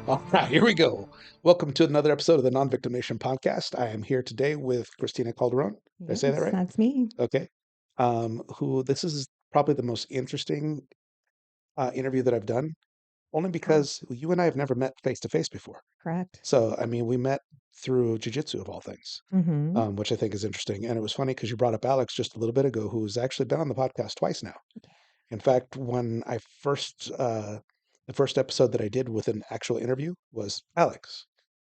All right, here we go. Welcome to another episode of the Non-Victim Nation podcast. I am here today with Christina Calderon. Did I say that Yes, right? that's me. Okay. Who this is probably the most interesting interview that I've done, only because you and I have never met face to face before. Correct. So, I mean, we met through jiu-jitsu of all things, Mm-hmm. which I think is interesting. And it was funny because you brought up Alex just a little bit ago, who's actually been on the podcast twice now. In fact, when I the first episode that I did with an actual interview was Alex.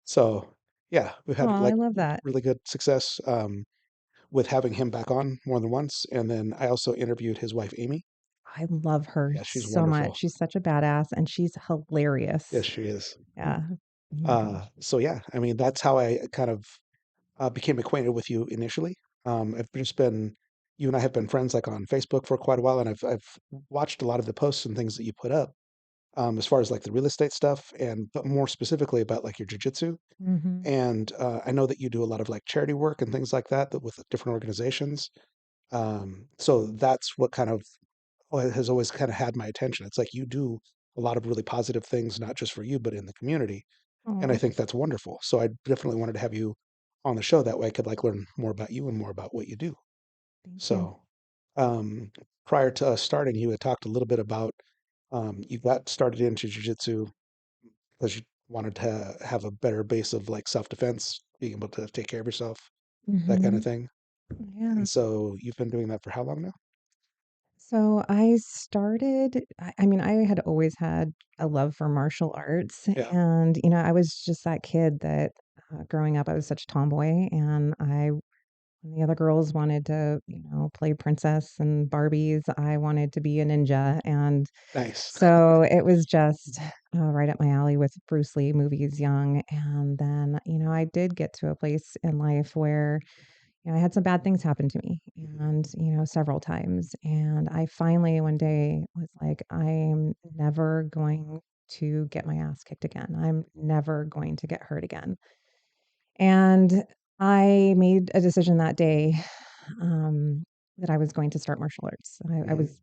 So yeah, we've Oh, had I like love that. really good success with having him back on more than once. And then I also interviewed his wife, Amy. I love her Yeah, she's so much. wonderful. She's such a badass and she's Yes, hilarious. she is. Yeah. Oh my gosh. So yeah, I mean, that's how I kind of became acquainted with you initially. I've just been, you and I have been friends like on Facebook for quite a while, and I've watched a lot of the posts and things that you put up as far as like the real estate stuff, and but more specifically about like your jujitsu. Mm-hmm. And I know that you do a lot of like charity work and things like that, with different organizations. So that's what kind of has always kind of had my attention. It's like you do a lot of really positive things, not just for you, but in the community. And I Oh, think that's wonderful. So I definitely wanted to have you on the show. That way I could like learn more about you and more about what you do. thank you. So um, prior to us starting, you had talked a little bit about you got started into jujitsu because you wanted to have a better base of like self-defense, being able to take care of yourself, that kind Mm-hmm. of thing. Yeah. And so you've been doing that for how long now? So I started, I mean, I had always had a love for martial arts. Yeah. And, I was just that kid that growing up, I was such a tomboy and when the other girls wanted to, play princess and Barbies, I wanted to be a ninja. And Nice. so it was just right up my alley with Bruce Lee movies young. And then, I did get to a place in life where, I had some bad things happen to me and, several times. And I finally one day was like, I am never going to get my ass kicked again. I'm never going to get hurt again. And I made a decision that day um, that I was going to start martial arts. I Hmm. was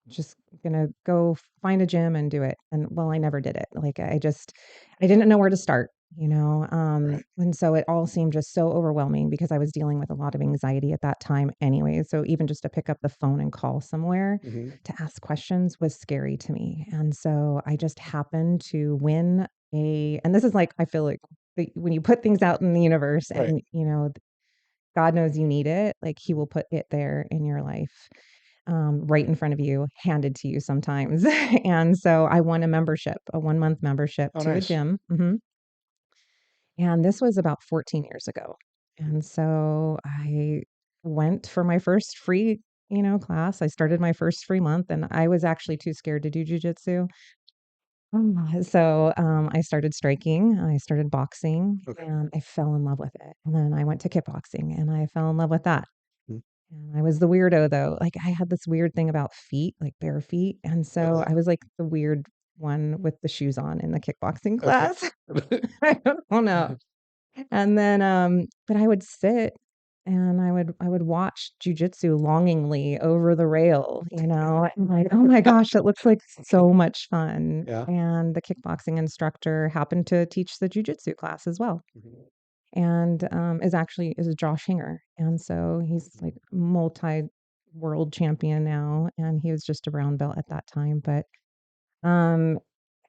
just gonna go find a gym and do it. And well, I never did it. Like I didn't know where to start. Right. And so it all seemed just so overwhelming because I was dealing with a lot of anxiety at that time anyway. So even just to pick up the phone and call somewhere Hmm. to ask questions was scary to me. And so I just happened to win and this is like, I feel like when you put things out in the universe Right. and, God knows you need it, like he will put it there in your life right in front of you, handed to you sometimes. And so I won a 1 month membership Oh, to a nice. gym. And this was about 14 years ago. And so I went for my first free, class. I started my first free month and I was actually too scared to do jujitsu. So I started striking, I started boxing, Okay. and I fell in love with it. And then I went to kickboxing and I fell in love with that. Mhm. And I was the weirdo though. Like I had this weird thing about feet, like bare feet. And so Okay. I was like the weird one with the shoes on in the kickboxing Okay. class. I don't know. And then but I would sit and I would watch jujitsu longingly over the rail, and like, oh my gosh, it looks like so much fun. Yeah. And the kickboxing instructor happened to teach the jujitsu class as well. Mhm. And is Josh Hinger. And so he's like multi world champion now. And he was just a brown belt at that time. But um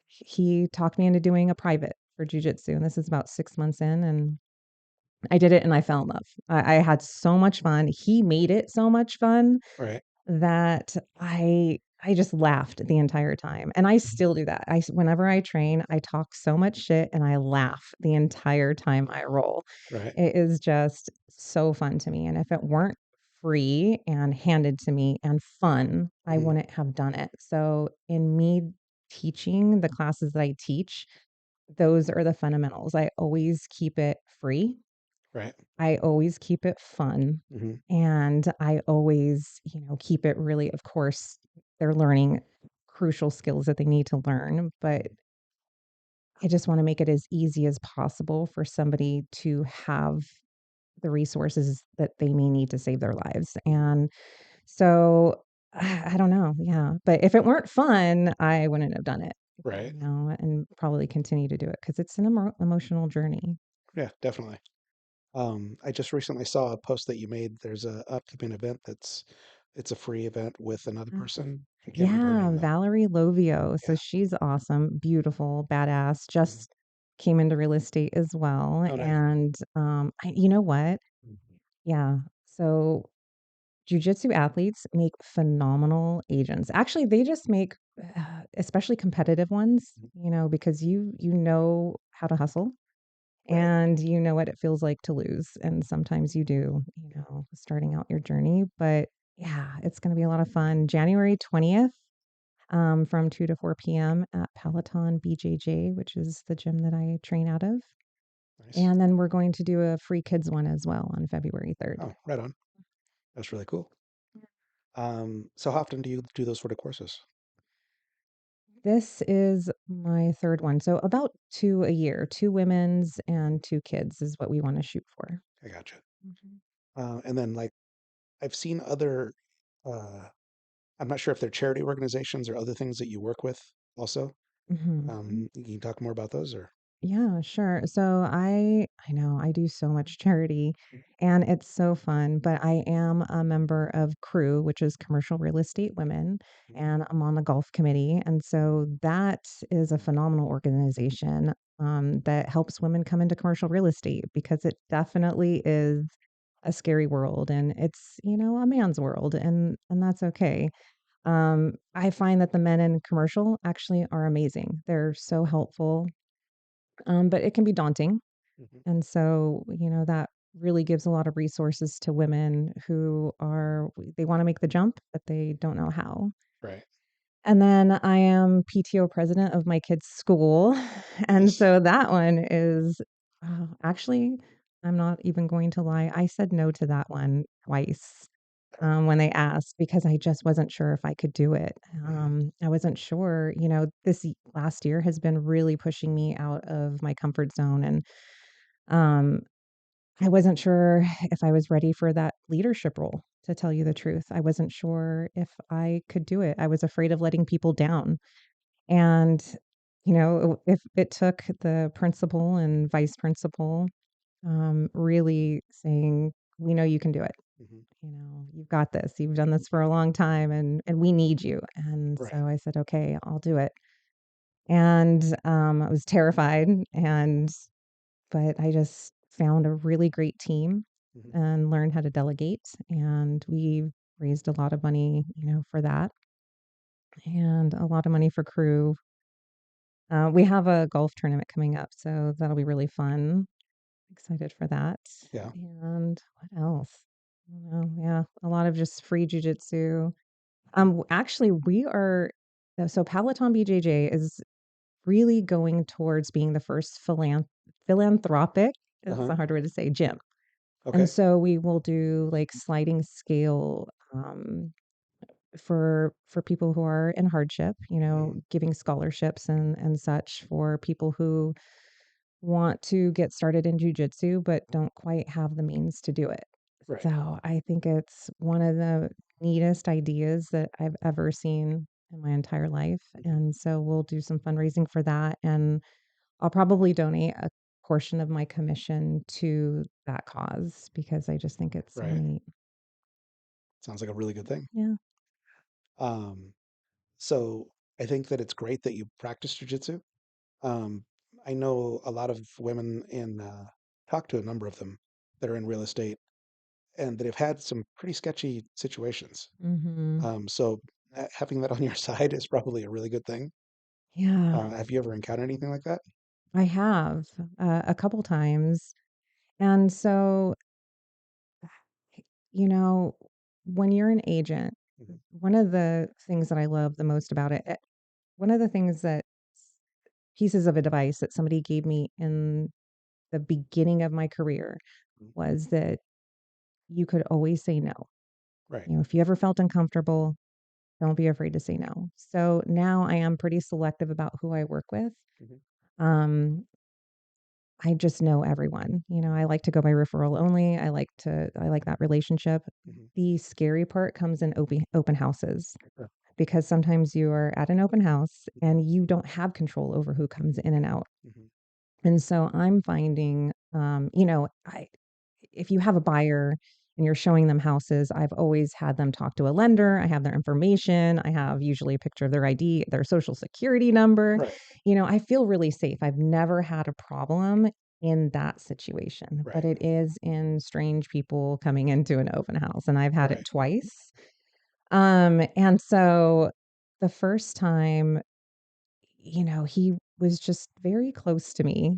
he talked me into doing a private for jujitsu. And this is about 6 months in. And I did it and I fell in love. I had so much fun. He made it so much fun Right. that I just laughed the entire time. And I Mhm. still do that. Whenever I train, I talk so much shit and I laugh the entire time I roll. Right. It is just so fun to me. And if it weren't free and handed to me and fun, I Mhm. wouldn't have done it. So in me teaching the classes that I teach, those are the fundamentals. I always keep it free. Right. I always keep it fun, Hmm. and I always, keep it really of course, they're learning crucial skills that they need to learn, but I just wanna make it as easy as possible for somebody to have the resources that they may need to save their lives, and so, I don't know, yeah, but if it weren't fun, I wouldn't have done it. Right. and probably continue to do it because it's an emotional journey. Yeah, definitely. I just recently saw a post that you made. There's a upcoming event it's a free event with another person. I can't remember her Yeah, name though. Valerie Lovio. Yeah. So she's awesome, beautiful, badass, Mhm. just came into real estate as well. Oh, nice. And you know what? Mhm. Yeah. So jujitsu athletes make phenomenal agents. Actually, they just make especially competitive ones, Mhm. because you know how to hustle Right. and you know what it feels like to lose. And sometimes you do, starting out your journey. But yeah, it's going to be a lot of fun. January 20th from 2 to 4 p.m. at Peloton BJJ, which is the gym that I train out of. Nice. And then we're going to do a free kids one as well on February 3rd. Oh, right on. That's really cool. So how often do you do those sort of courses? This is my third one. So about two a year, two women's Mhm. and two kids is what we want to shoot for. I gotcha. Mhm. And then like I've seen other, uh, I'm not sure if they're charity organizations or other things that you work with also. Mhm. You can talk more about those or? Yeah, sure. So I know I do so much charity and it's so fun, but I am a member of Crew, which is Commercial Real Estate Women, Mhm. and I'm on the golf committee. And so that is a phenomenal organization that helps women come into commercial real estate because it definitely is a scary world and it's, a man's world and that's okay. I find that the men in commercial actually are amazing. They're so helpful, but it can be daunting. Mhm. And so, that really gives a lot of resources to women who they want to make the jump, but they don't know how. Right. And then I am PTO president of my kids' school. And Nice. so that one is actually, I'm not even going to lie. I said no to that one twice when they asked because I just wasn't sure if I could do it. Mhm. I wasn't sure, last year has been really pushing me out of my comfort zone. And um, I wasn't sure if I was ready for that leadership role, to tell you the truth. I wasn't sure if I could do it. I was afraid of letting people down. And, if it took the principal and vice principal really saying, we know you can do it. Mhm. You've got this. You've done this for a long time and we need you. And Right. so I said, okay, I'll do it. And I was terrified but I just found a really great team Mhm. and learned how to delegate. And we raised a lot of money, for that and a lot of money for crew. We have a golf tournament coming up, so that'll be really fun. Excited for that. Yeah. And what else? I don't know. Yeah, a lot of just free jujitsu. Actually, we are so Peloton BJJ is really going towards being the first philanthropic. It's Uh-huh. a hard word to say gym. And Okay. so we will do like sliding scale for people who are in hardship, Mhm. giving scholarships and such for people who want to get started in jujitsu but don't quite have the means to do it. Right. So I think it's one of the neatest ideas that I've ever seen in my entire life. Mhm. And so we'll do some fundraising for that. And I'll probably donate a portion of my commission to that cause because I just think it's so Right. neat. Sounds like a really good thing. Yeah. Um, so I think that it's great that you practice jujitsu. Um, I know a lot of women talk to a number of them that are in real estate and that have had some pretty sketchy situations. Hmm. So having that on your side is probably a really good thing. Yeah, Have you ever encountered anything like that? I have a couple times. And so, you know, when you're an agent, Mhm. one of the things that I love the most about it, one of the things that pieces of advice that somebody gave me in the beginning of my career Mhm. was that you could always say no. Right. If you ever felt uncomfortable, don't be afraid to say no. So now I am pretty selective about who I work with. Mhm. Um, I just know everyone. I like to go by referral only. I like that relationship. Mhm. The scary part comes in open houses. because sometimes you are at an open house and you don't have control over who comes in and out. Mhm. And so I'm finding, if you have a buyer and you're showing them houses, I've always had them talk to a lender. I have their information. I have usually a picture of their ID, their social security number. Right, I feel really safe. I've never had a problem in that situation, but right, it is in strange people coming into an open house, and I've had it right. twice. And so the first time, he was just very close to me,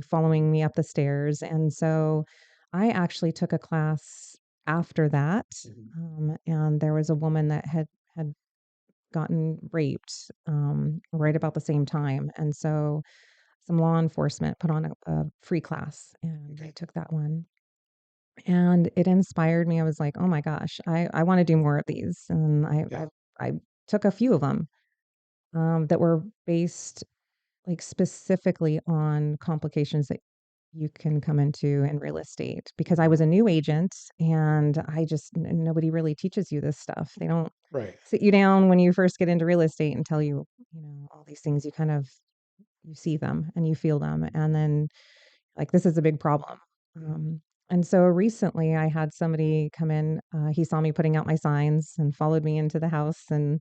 following me up the stairs. And so I actually took a class after that. Mhm. And there was a woman that had gotten raped, right about the same time. And so some law enforcement put on a free class, and I Okay. took that one. And it inspired me. I was like, oh my gosh, I want to do more of these. And Yeah. I took a few of them, that were based like specifically on complications that you can come into in real estate, because I Mhm. was a new agent and nobody really teaches you this stuff. They don't Right. sit you down when you first get into real estate and tell you, all these things. You see them and you feel them. And then, like, this is a big problem. Mhm. And so recently I had somebody come in, he saw me putting out my signs and followed me into the house, and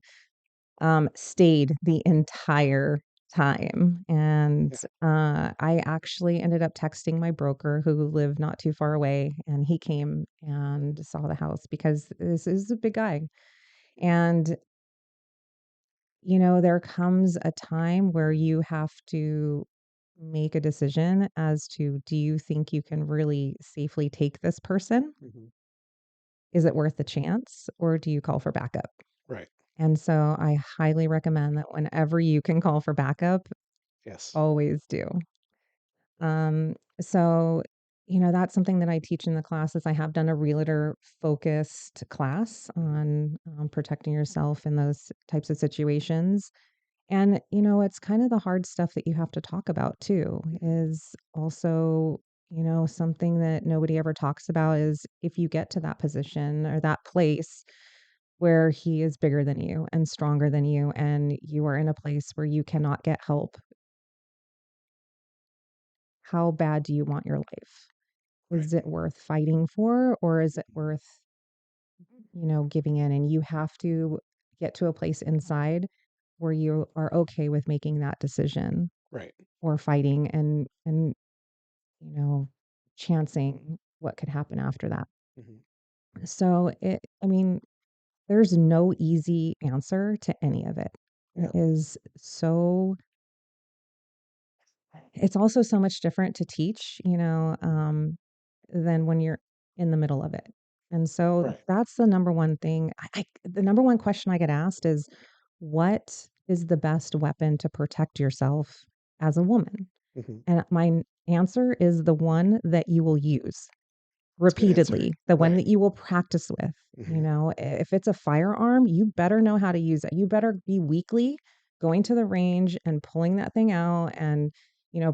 stayed the entire time. And, Yeah. I actually ended up texting my broker who lived not too far away, and he came and saw the house because this is a big guy. And, there comes a time where you have to make a decision as to, do you think you can really safely take this person? Mhm. Is it worth the chance, or do you call for backup? Right. And so I highly recommend that whenever you can call for backup, Yes. always do. So, that's something that I teach in the classes. I have done a realtor focused class Mhm. on, protecting yourself in those types of situations. And, it's kind of the hard stuff that you have to talk about too, Mhm. is also, something that nobody ever talks about is, if you get to that position or that place where he is bigger than you and stronger than you, and you are in a place where you cannot get help, how bad do you want your life? Right. Is it worth fighting for, or is it Mhm. worth, giving in? And you have to get to a place inside where you are okay with making that decision, Right. or fighting and, you know, chancing what could happen after that. Mhm. So I mean, there's no easy answer to any of it. Yeah. It is so It's also so much different to teach, than when you're in the middle of it. And so Right. that's the number one thing. The number one question I get asked is, what is the best weapon to protect yourself as a woman? Mhm. And my answer is the one that you will use That's a good answer. repeatedly, the one Right. that you will practice with. Mhm. If it's a firearm, you better know how to use it. You better be weekly going to the range and pulling that thing out, and,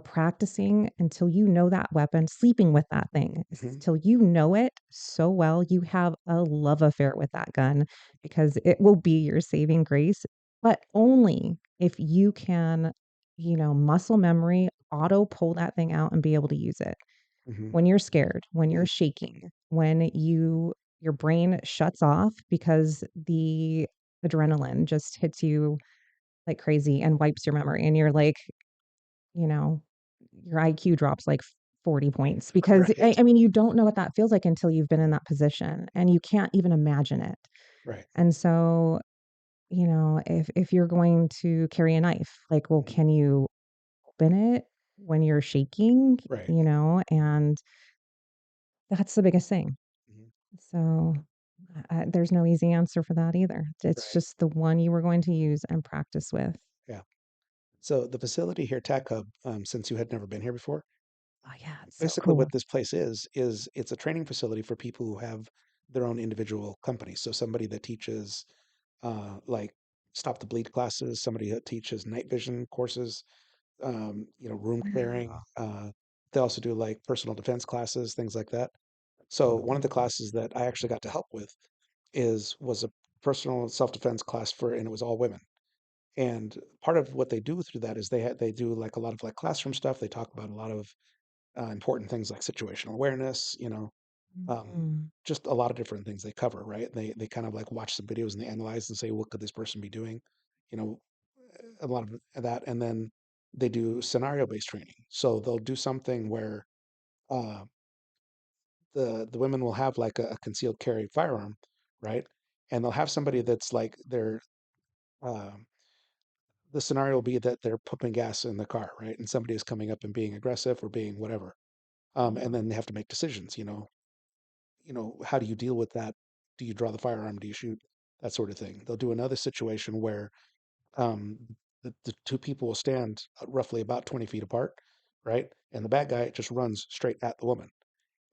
practicing until you know that weapon, sleeping with that thing Mhm. till you know it so well. You have a love affair with that gun, because it will be your saving grace, but only if you can, muscle memory, auto pull that thing out and be able to use it. Mhm. When you're scared, when you're Mhm. shaking, when your brain shuts off because the adrenaline just hits you like crazy and wipes your memory, and you're like, you know, your IQ drops like 40 points, because Right. I mean, you don't know what that feels like until you've been in that position, and you can't even imagine it. Right. And so, if you're going to carry a knife, like, well, Mhm. can you open it when you're shaking? Right. And that's the biggest thing. Mhm. So, there's no easy answer for that either. It's Right. just the one you were going to use and practice with. Yeah. So the facility here, Tac Hub, since you had never been here before, Oh, yeah, it's so basically cool. what this place is it's a training facility for people who have their own individual companies. So somebody that teaches like stop the bleed classes, somebody that teaches night vision courses, room clearing. They also do like personal defense classes, things like that. So one of the classes that I actually got to help with is was a personal self-defense class and it was all women. And part of what they do through that is they do like a lot of like classroom stuff. They talk about a lot of important things like situational awareness, Mhm. just a lot of different things they cover, right? They kind of like watch some videos and they analyze and say, what could this person be doing? You know, a lot of that, and then they do scenario-based training. So they'll do something where uh, the women will have like a concealed carry firearm, right? And they'll have somebody that's like um, the scenario will be that they're pumping gas in the car, right? And somebody is coming up and being aggressive or being whatever. And then they have to make decisions, how do you deal with that? Do you draw the firearm? Do you shoot? That sort of thing. They'll do another situation where um, the two people will stand roughly about 20 feet apart, right? And the bad guy just runs straight at the woman.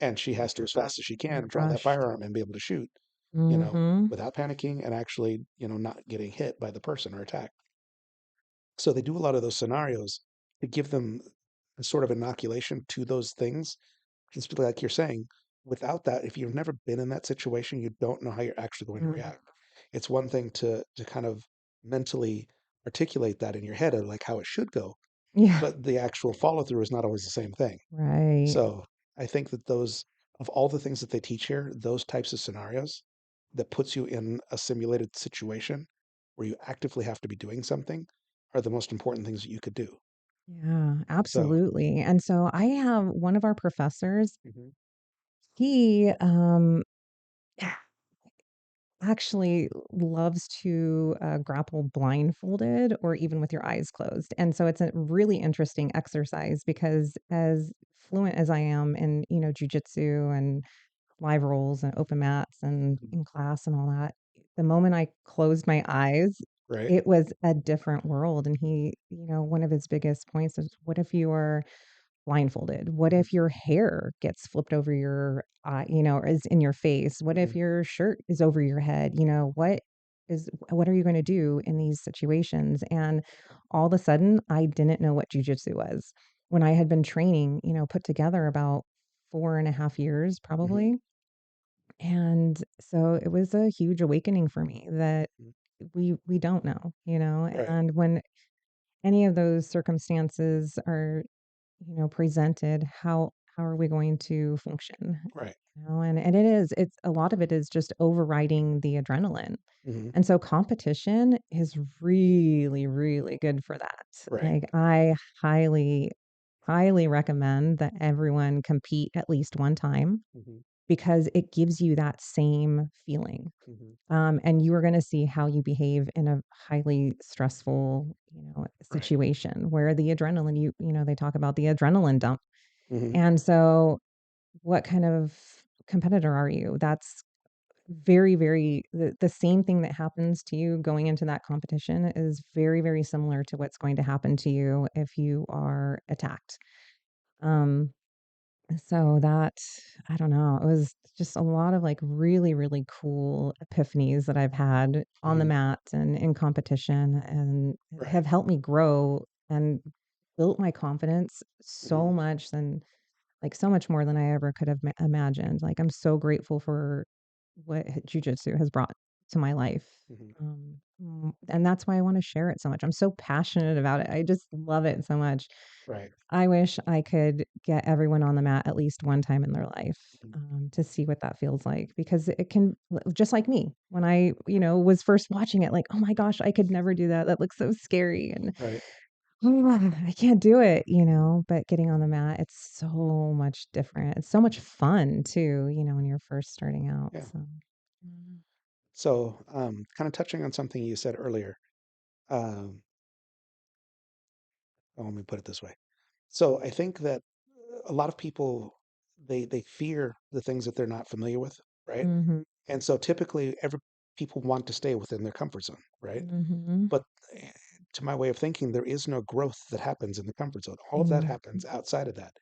And she has to, as fast as she Oh my can, draw that gosh. firearm and be able to shoot, Mhm. without panicking and actually, not getting hit by the person or attacked. So they do a lot of those scenarios to give them a sort of inoculation to those things. Just like you're saying, without that, if you've never been in that situation, you don't know how you're actually going to Mhm. react. It's one thing to kind of mentally articulate that in your head of like how it should go, Yeah. but the actual follow through is not always the same thing. Right. So I think that those, of all the things that they teach here, those types of scenarios that puts you in a simulated situation where you actively have to be doing something are the most important things that you could do. Yeah, So, absolutely. And so I have one of our professors, mhm, he actually loves to grapple blindfolded or even with your eyes closed. And so it's a really interesting exercise because as fluent as I am in, jujitsu and live rolls and open mats and mhm, in class and all that, the moment I closed my eyes, right? it was a different world. And he, one of his biggest points is what if you are blindfolded? What Mhm, if your hair gets flipped over your eye, or is in your face? What if mhm, your shirt is over your head? What are you going to do in these situations? And all of a sudden, I didn't know what jujitsu was when I had been training, put together about 4.5 years mhm, probably. And so it was a huge awakening for me that mhm, we don't know, right, and when any of those circumstances are presented, how are we going to function? right. And it's a lot of it is just overriding the adrenaline. Mhm, And so competition is really, really good for that. right. Like I highly, highly recommend that everyone compete at least one time Mhm, because it gives you that same feeling. mhm, And you are going to see how you behave in a highly stressful, right. situation where the adrenaline, they talk about the adrenaline dump. Mhm, And so, what kind of competitor are you? That's very, very, the same thing that happens to you going into that competition is very, very similar to what's going to happen to you if you are attacked. Um, so that, I don't know, it was just a lot of like really, really cool epiphanies that I've had on the mhm, mat and in competition and right. have helped me grow and built my confidence Mhm, so much than like so much more than I ever could have imagined. Like I'm so grateful for what jujitsu has brought to my life. mhm, And that's why I want to share it so much. I'm so passionate about it. I just love it so much. right. I wish I could get everyone on the mat at least one time in their life, Mhm, to see what that feels like because it can, just like me, when I, was first watching it, like, oh my gosh, I could never do that. That looks so scary. And right. I can't do it, but getting on the mat, it's so much different. It's so much fun too, when you're first starting out. Yeah. So, mm, So, kind of touching on something you said earlier. Um, let me put it this way. So I think that a lot of people they fear the things that they're not familiar with, right? mhm, And so typically every people want to stay within their comfort zone, right? mhm, But eh, to my way of thinking, there is no growth that happens in the comfort zone. All of that mhm, happens outside of that.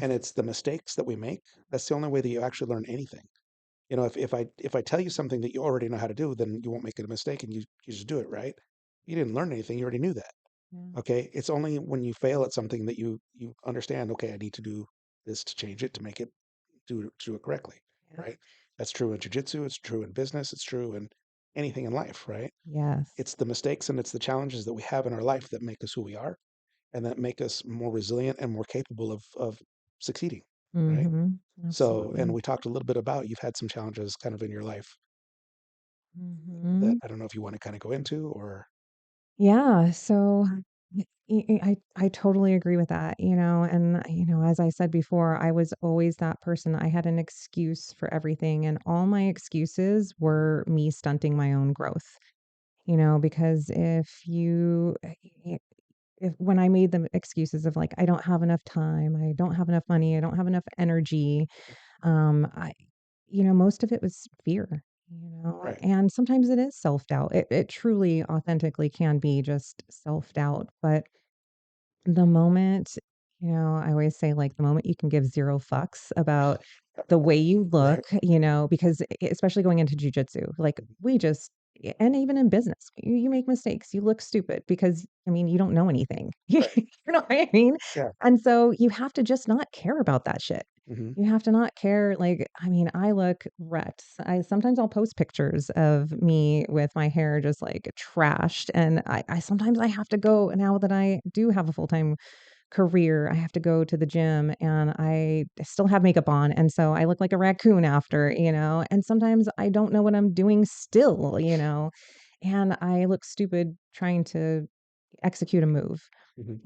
And yes, it's the mistakes that we make. That's the only way that you actually learn anything. If I tell you something that you already know how to do, then you won't make a mistake and you just do it, right? You didn't learn anything. You already knew that. yeah, Okay. It's only when you fail at something that you understand, okay, I need to do this to change it to make it do it correctly. yeah, Right. That's true in jujitsu. It's true in business. It's true in anything in life, right? Yes. It's the mistakes and it's the challenges that we have in our life that make us who we are and that make us more resilient and more capable of succeeding, right? Mhm. So, and Absolutely. we talked a little bit about you've had some challenges kind of in your life that Mhm. I don't know if you want to kind of go into or Yeah, so I totally agree with that, and as I said before, I was always that person. I had an excuse for everything, and all my excuses were me stunting my own growth. Because if when I made the excuses of like I don't have enough time, I don't have enough money, I don't have enough energy, I most of it was fear, right, and sometimes it is self-doubt. It truly authentically can be just self-doubt, but the moment, I always say, like, the moment you can give 0 fucks about the way you look, right, because especially going into jujitsu, like, we just and even in business, you make mistakes, you look stupid because, I mean, you don't know anything. right, You know what I mean? yeah, And so you have to just not care about that shit. hmm You have to not care, like, I mean, I look wrecked. Sometimes I'll post pictures of me with my hair just, like, trashed, and I sometimes I have to go now that I do have a full-time career, I have to go to the gym, and I still have makeup on, and so I look like a raccoon after, and sometimes I don't know what I'm doing still, and I look stupid trying to execute a move. hmm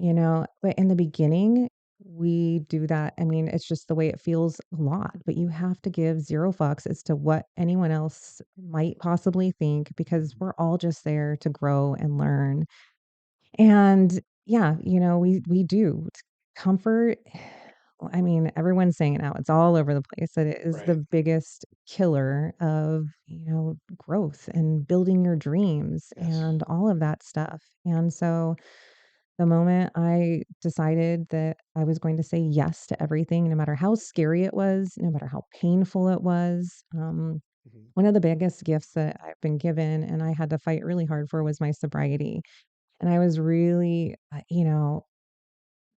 But in the beginning, we do that. I mean, it's just the way it feels a lot, but you have to give 0 fucks as to what anyone else might possibly think because hmm we're all just there to grow and learn. And yeah, we do. Comfort, I mean, everyone's saying it now. It's all over the place that it is the right, biggest killer of, growth and building your dreams yes, and all of that stuff. And so the moment I decided that I was going to say yes to everything, no matter how scary it was, no matter how painful it was, hmm one of the biggest gifts that I've been given and I had to fight really hard for was my sobriety. And I was really,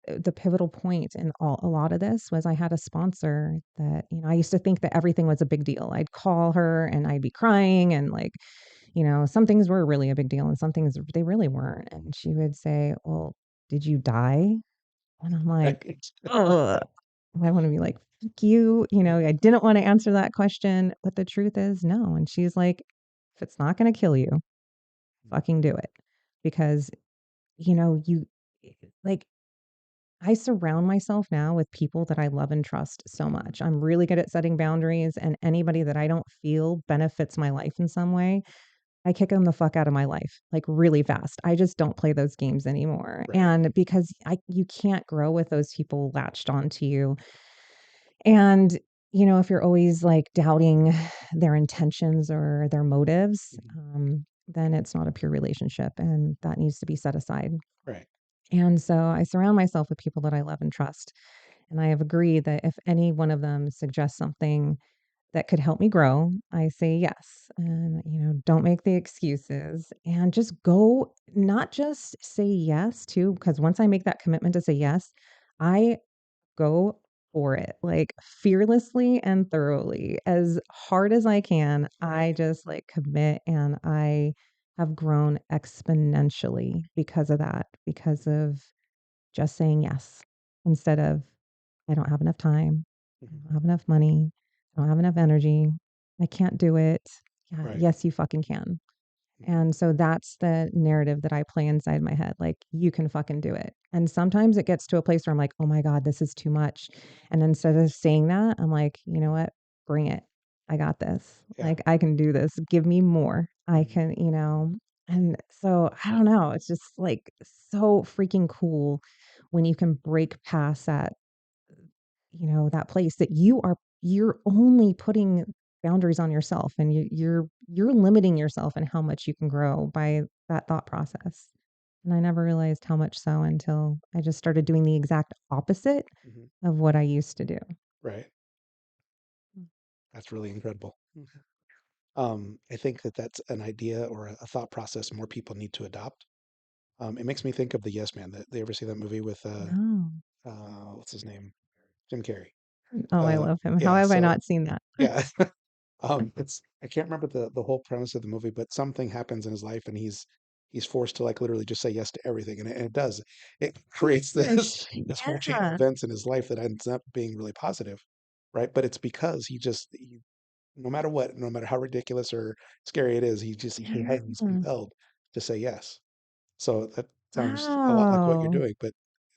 the pivotal point in a lot of this was I had a sponsor that, I used to think that everything was a big deal. I'd call her and I'd be crying and like, some things were really a big deal and some things they really weren't. And she would say, "Well, did you die?" And I'm like, right, "Ugh." I want to be like, "Fuck you." I didn't want to answer that question, but the truth is no. And she's like, "If it's not going to kill you, fucking do it." Because, you like I surround myself now with people that I love and trust so much. I'm really good at setting boundaries, and anybody that I don't feel benefits my life in some way, I kick them the fuck out of my life, like, really fast. I just don't play those games anymore, right, and because you can't grow with those people latched onto you, and, if you're always, like, doubting their intentions or their motives, hmm then it's not a pure relationship, and that needs to be set aside. right, And so I surround myself with people that I love and trust. And I have agreed that if any one of them suggests something that could help me grow, I say yes. And, don't make the excuses and just go, not just say yes to, because once I make that commitment to say yes, I go for it like fearlessly and thoroughly as hard as I can. I right, just like commit and I have grown exponentially because of that, because of just saying yes instead of, I don't have enough time. I hmm don't have enough money. I don't have enough energy. I can't do it. Yeah, right, yes, you fucking can. hmm And so that's the narrative that I play inside my head. Like, you can fucking do it. And sometimes it gets to a place where I'm like, oh my God, this is too much. And instead of saying that, I'm like, you know what? Bring it. I got this. yeah, Like, I can do this. Give me more. I hmm can, And so I don't know. It's just like so freaking cool when you can break past that, that place that you're only putting boundaries on yourself and you're limiting yourself and how much you can grow by that thought process. And I never realized how much so until I just started doing the exact opposite hmm of what I used to do. right. That's really incredible. I think that that's an idea or a thought process more people need to adopt. It makes me think of the Yes Man. That they ever see that movie with No. what's his name? Jim Carrey. Oh, I love him. How Yeah. have I So not seen that? yeah. It's I can't remember the whole premise of the movie, but something happens in his life, and he's forced to like literally just say yes to everything, and it does. It creates this Gosh, this whole chain of yeah. events in his life that ends up being really positive, right? But it's because no matter what, no matter how ridiculous or scary it is, he's Yeah. compelled to say yes. So that sounds a lot like what you're Wow. doing, but it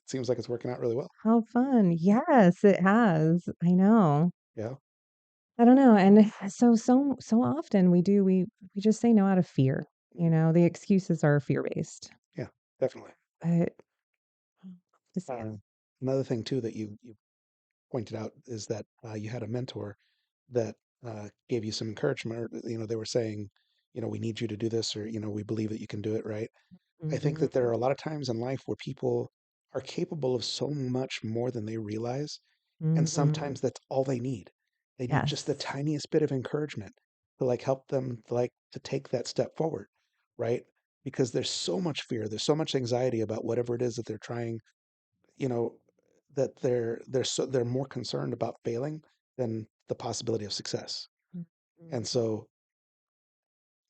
seems like it's working out really well. How fun. Yes, it has. I know. Yeah. I don't know. And so often we just say no out of fear. You Mhm. know, the excuses are fear-based. Yeah, definitely. But just Uh, Another thing too that you pointed out is that you had a mentor that gave you some encouragement. Or, they were saying, we need you to do this, or we believe that you can do it, right? I think that there mhm, are a lot of times in life where people are capable of so much more than they realize, and mhm. sometimes that's all they need. They need just the Yes. tiniest bit of encouragement to like help them like to take that step forward, right? Because there's so much fear, there's so much anxiety about whatever it is that they're trying, you know, that they're more concerned about failing than the possibility of success. And Mhm, so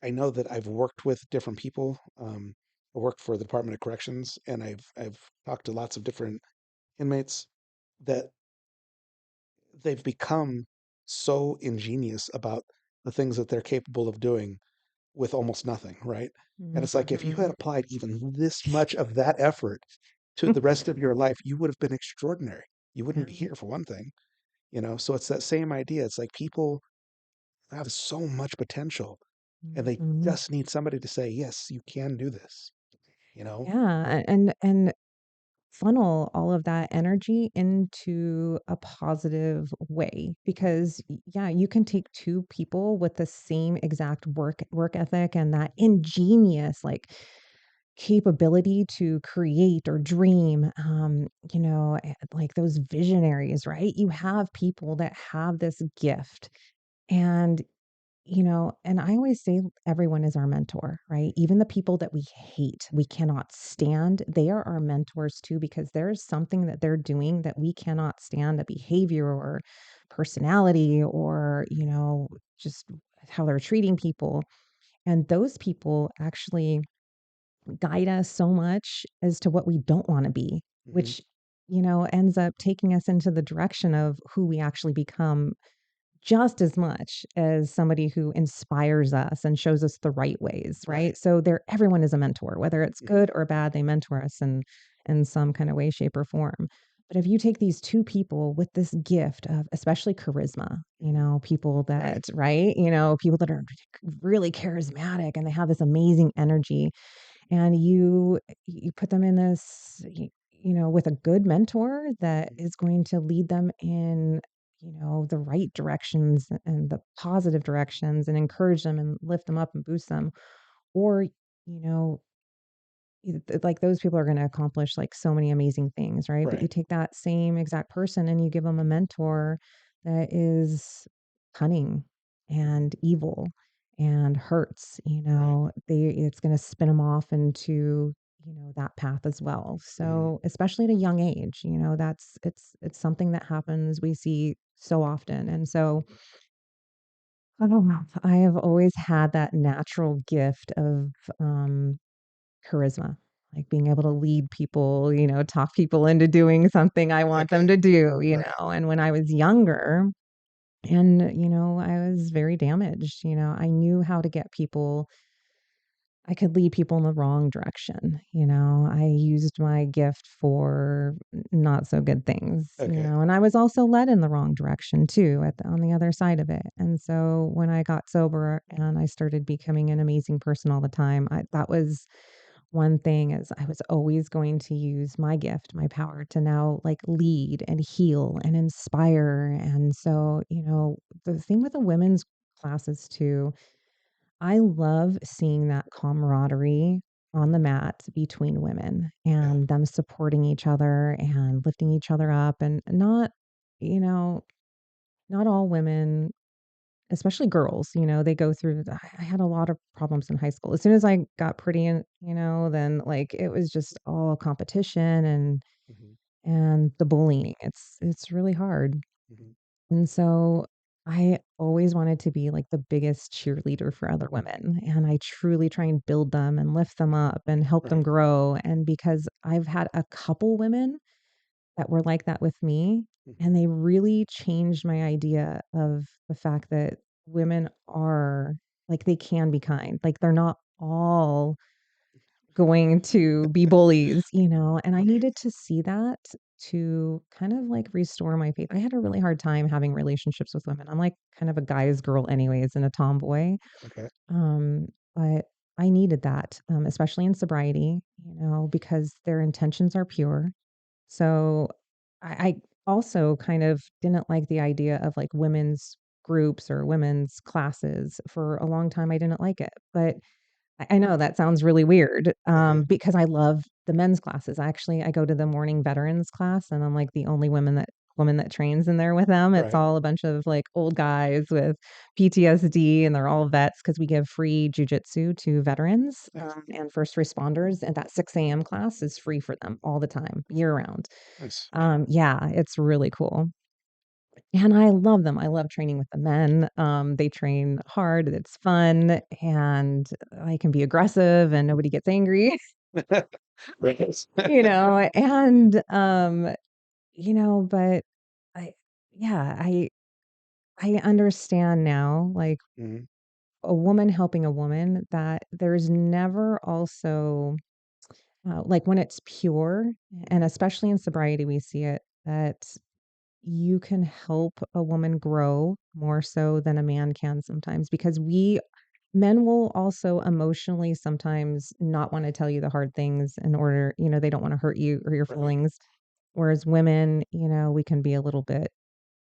I know that I've worked with different people. I worked for the Department of Corrections, and I've talked to lots of different inmates that they've become so ingenious about the things that they're capable of doing with almost nothing, right? And it's like if you had mhm. applied even this much of that effort to the rest of your life, you would have been extraordinary. You wouldn't Yeah. be here for one thing, So it's that same idea. It's like people have so much potential and they Mhm. just need somebody to say, yes, you can do this, you know? Yeah, and funnel all of that energy into a positive way because yeah, you can take two people with the same exact work ethic and that ingenious like capability to create or dream like those visionaries, right? You have people that have this gift and and I always say everyone is our mentor, right? Even the people that we hate, we cannot stand, they are our mentors too, because there's something that they're doing that we cannot stand, a behavior or personality or, just how they're treating people. And those people actually guide us so much as to what we don't want to be, Hmm. which, ends up taking us into the direction of who we actually become just as much as somebody who inspires us and shows us the right ways, Right. right? So there everyone is a mentor, whether it's Hmm. good or bad, they mentor us in some kind of way, shape, or form. But if you take these two people with this gift of especially charisma, Hmm. people Right. that, right, people that are really charismatic and they have this amazing energy and you put them in this with a good mentor that Hmm. is going to lead them in the right directions and the positive directions and encourage them and lift them up and boost them or know like those people are going to accomplish like so many amazing things, right? But you Right. take that same exact person and you give them a mentor that is cunning Hmm. and evil and hurts, Right. it's going to spin them off into that path as well. Hmm. So especially at a young age, that's it's something that happens we see so often. And so I don't know, I have always had that natural gift of um charisma, like being able to lead people, talk people into doing something I want them Okay. to do, Right. and when I was younger and, I was very damaged, I knew how to get people I could lead people in the wrong direction, I used my gift for not so good things, Okay. and I was also led in the wrong direction too on the other side of it. And so when I got sober and I started becoming an amazing person all the time, that was one thing is I was always going to use my gift, my power to now like lead and heal and inspire. And so, the thing with the women's classes too, I love seeing that camaraderie on the mat between women Yeah. and them supporting each other and lifting each other up and not, you know, not all women, especially girls, they go through I had a lot of problems in high school. As soon as I got pretty and, then like it was just all competition Hmm. and the bullying. It's really hard. Hmm. And so I always wanted to be like the biggest cheerleader for other women, and I truly try and build them and lift them up and help them Right. grow. And because I've had a couple women that were like that with me, Mhm. and they really changed my idea of the fact that women are like they can be kind. Like they're not all going to be bullies, and I Right. needed to see that to kind of like restore my faith. I had a really hard time having relationships with women. I'm like kind of a guy's girl anyways and a tomboy. Okay. Um, but I needed that, especially in sobriety, because their intentions are pure. So I also kind of didn't like the idea of like women's groups or women's classes. For a long time I didn't like it. But I know that sounds really weird, Okay. because I love the men's classes. I go to the morning veterans class, and I'm like the only woman that trains in there with them. It's Right. all a bunch of like old guys with PTSD, and they're all vets because we give free jujitsu to veterans Nice. and first responders, and that 6 a.m. class is free for them all the time, year round. Nice. Yeah, it's really cool. And I love them. I love training with the men. They train hard, it's fun, and I can be aggressive and nobody gets angry, Right. and, but I yeah, I understand now, like, Mhm. a woman helping a woman, that there's never also, like, when it's pure, and especially in sobriety, we see it, that you can help a woman grow more so than a man can sometimes, because we men will also emotionally sometimes not want to tell you the hard things in order, they don't want to hurt you or your Right. feelings. Whereas women, we can be a little bit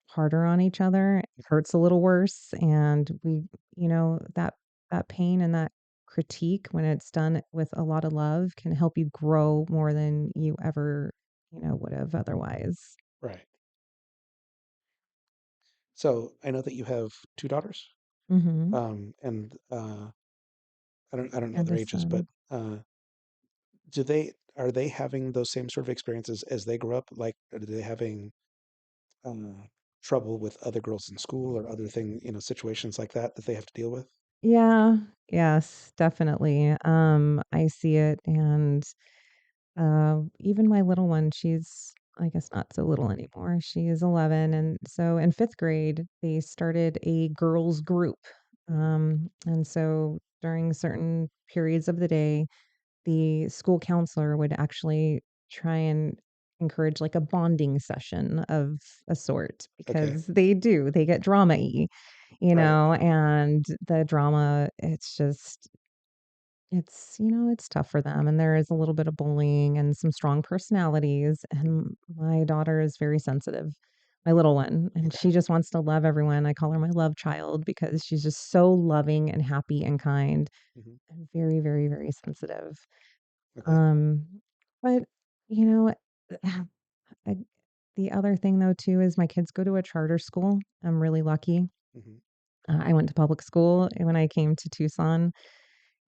harder on each other. It hurts a little worse. And that pain and that critique, when it's done with a lot of love, can help you grow more than you ever, would have otherwise. Right. So I know that you have two daughters, Mhm. and I don't know And their a ages, but son. do they are they having those same sort of experiences as they grew up? Like, are they having uh, trouble with other girls in school or other situations like that that they have to deal with? Yeah, yes, definitely. I see it, and even my little one, she's, I guess, not so little anymore. She is 11, and so in 5th grade, they started a girls group. And so during certain periods of the day, the school counselor would actually try and encourage like a bonding session of a sort, Okay. because they get drama-y, Right. and the drama, it's tough for them, and there is a little bit of bullying and some strong personalities, and my daughter is very sensitive, my little one, and Okay. she just wants to love everyone. I call her my love child because she's just so loving and happy and kind Hmm. and very, very, very sensitive. Okay. Um, but, you know, I the other thing though too is my kids go to a charter school. I'm really lucky. Hmm. I went to public school when I came to Tucson,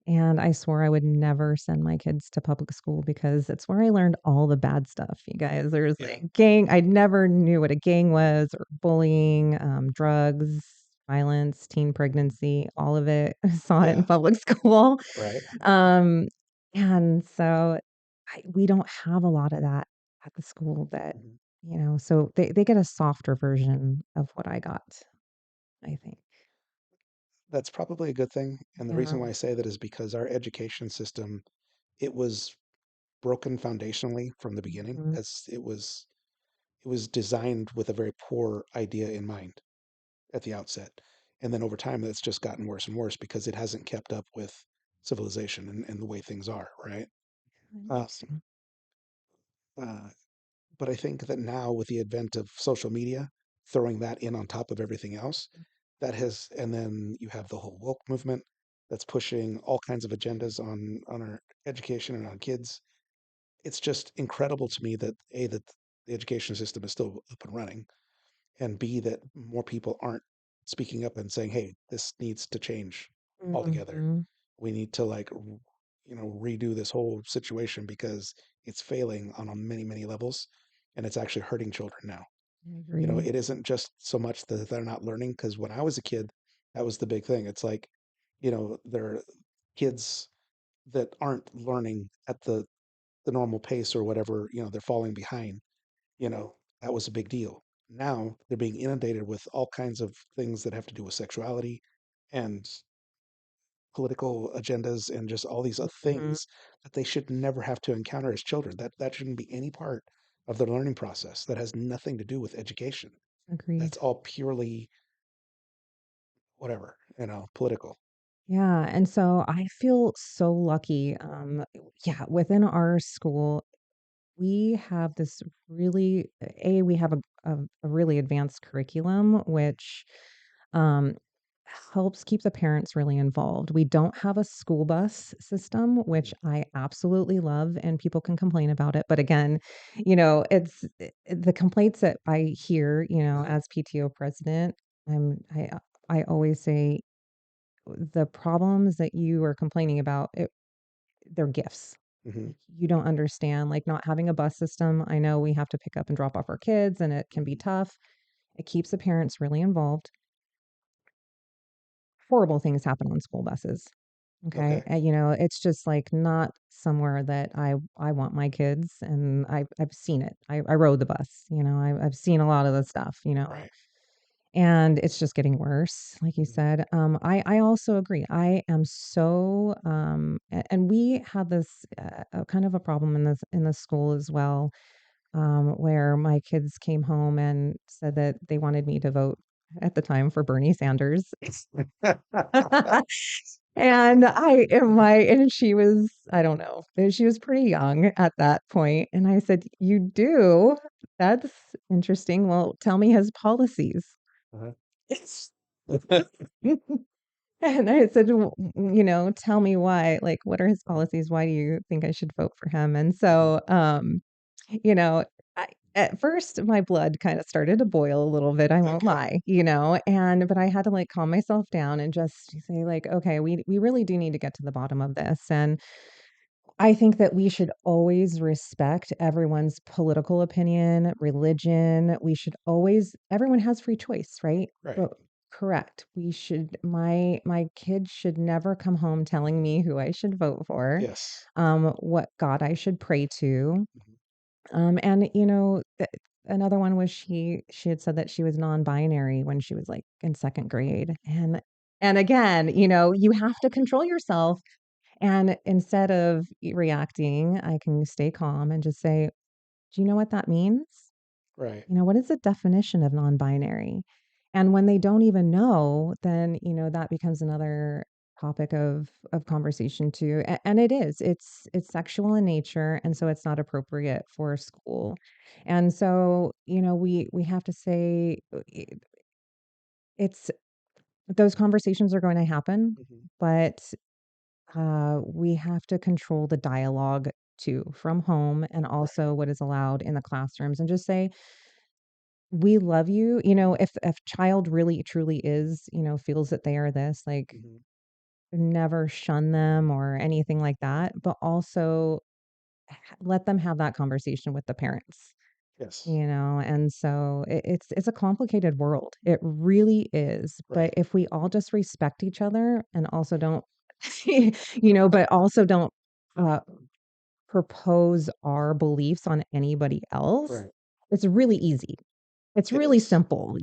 and I swore I would never send my kids to public school because it's where I learned all the bad stuff, you guys. There's Yeah. like I never knew what a gang was, or bullying, drugs, violence, teen pregnancy, all of it. I saw it in Yeah. public school. Right. Um, and so we don't have a lot of that at the school that, Hmm. so they get a softer version of what I got, I think. That's probably a good thing. And the Yeah. reason why I say that is because our education system, it was broken foundationally from the beginning, Mhm. as it was designed with a very poor idea in mind at the outset. And then over time, that's just gotten worse and worse because it hasn't kept up with civilization and the way things are, right? Uh, Interesting. uh, but I think that now with the advent of social media, throwing that in on top of everything else, and then you have the whole woke movement that's pushing all kinds of agendas on our education and on kids. It's just incredible to me that that the education system is still up and running, and B, that more people aren't speaking up and saying, "Hey, this needs to change altogether. Mhm. We need to redo this whole situation because it's failing on many, many levels, and it's actually hurting children now." I You know, agree. it isn't just so much that they're not learning, because when I was a kid, that was the big thing. It's like, there are kids that aren't learning at the normal pace or whatever, they're falling behind, that was a big deal. Now they're being inundated with all kinds of things that have to do with sexuality and political agendas and just all these other Mhm. things that they should never have to encounter as children. That shouldn't be any part of their learning process. That has nothing to do with education. That's Agreed. all purely whatever, political. Yeah, and so I feel so lucky. Yeah, within our school, we have this really we have a really advanced curriculum, which um, helps keep the parents really involved. We don't have a school bus system, which I absolutely love, and people can complain about it. But again, the complaints that I hear, as PTO president, I'm I always say the problems that you are complaining about, they're gifts. Hmm. Like, you don't understand, like, not having a bus system. I know we have to pick up and drop off our kids, and it can be Hmm. tough. It keeps the parents really involved. Horrible things happen on school buses. Okay. Okay. It's just like not somewhere that I want my kids, and I've seen it. I rode the bus, I've seen a lot of the stuff, Right. and it's just getting worse, like you Mhm. said. I also agree. I am so and we had this kind of a problem in the school as well, where my kids came home and said that they wanted me to vote at the time for Bernie Sanders. And she was, I don't know, she was pretty young at that point. And I said, "You do? That's interesting. Well, tell me his policies." Uh-huh. And I said, "Tell me why. Like, what are his policies? Why do you think I should vote for him?" And Mhm. so, you know, I at first, my blood kinda started to boil a little bit, I won't Okay. lie, but I had to, like, calm myself down and just say, like, "Okay, we really do need to get to the bottom of this," and I think that we should always respect everyone's political opinion, religion. We should always everyone has free choice, right? Right. But correct. We should my kids should never come home telling me who I should vote for, Yes. what God I should pray to. Mhm. And another one was she had said that she was non-binary when she was like in second grade. And again, you have to control yourself, and instead of reacting, I can stay calm and just say, "Do you know what that means? Right. What is the definition of non-binary?" And when they don't even know, then, that becomes another topic of conversation too. And it is. It's sexual in nature, and so it's not appropriate for school. And so, we have to say it's those conversations are going to happen, Mhm. but we have to control the dialogue too from home and Right. also what is allowed in the classrooms, and just say, "We love you." If child really truly is, feels that they are this, like, Mhm. never shun them or anything like that, but also let them have that conversation with the parents. Yes. And so it's a complicated world. It really is. But Right. if we all just respect each other and also don't, but also don't uh, propose our beliefs on anybody else, Right. it's really easy. It's It really is. simple,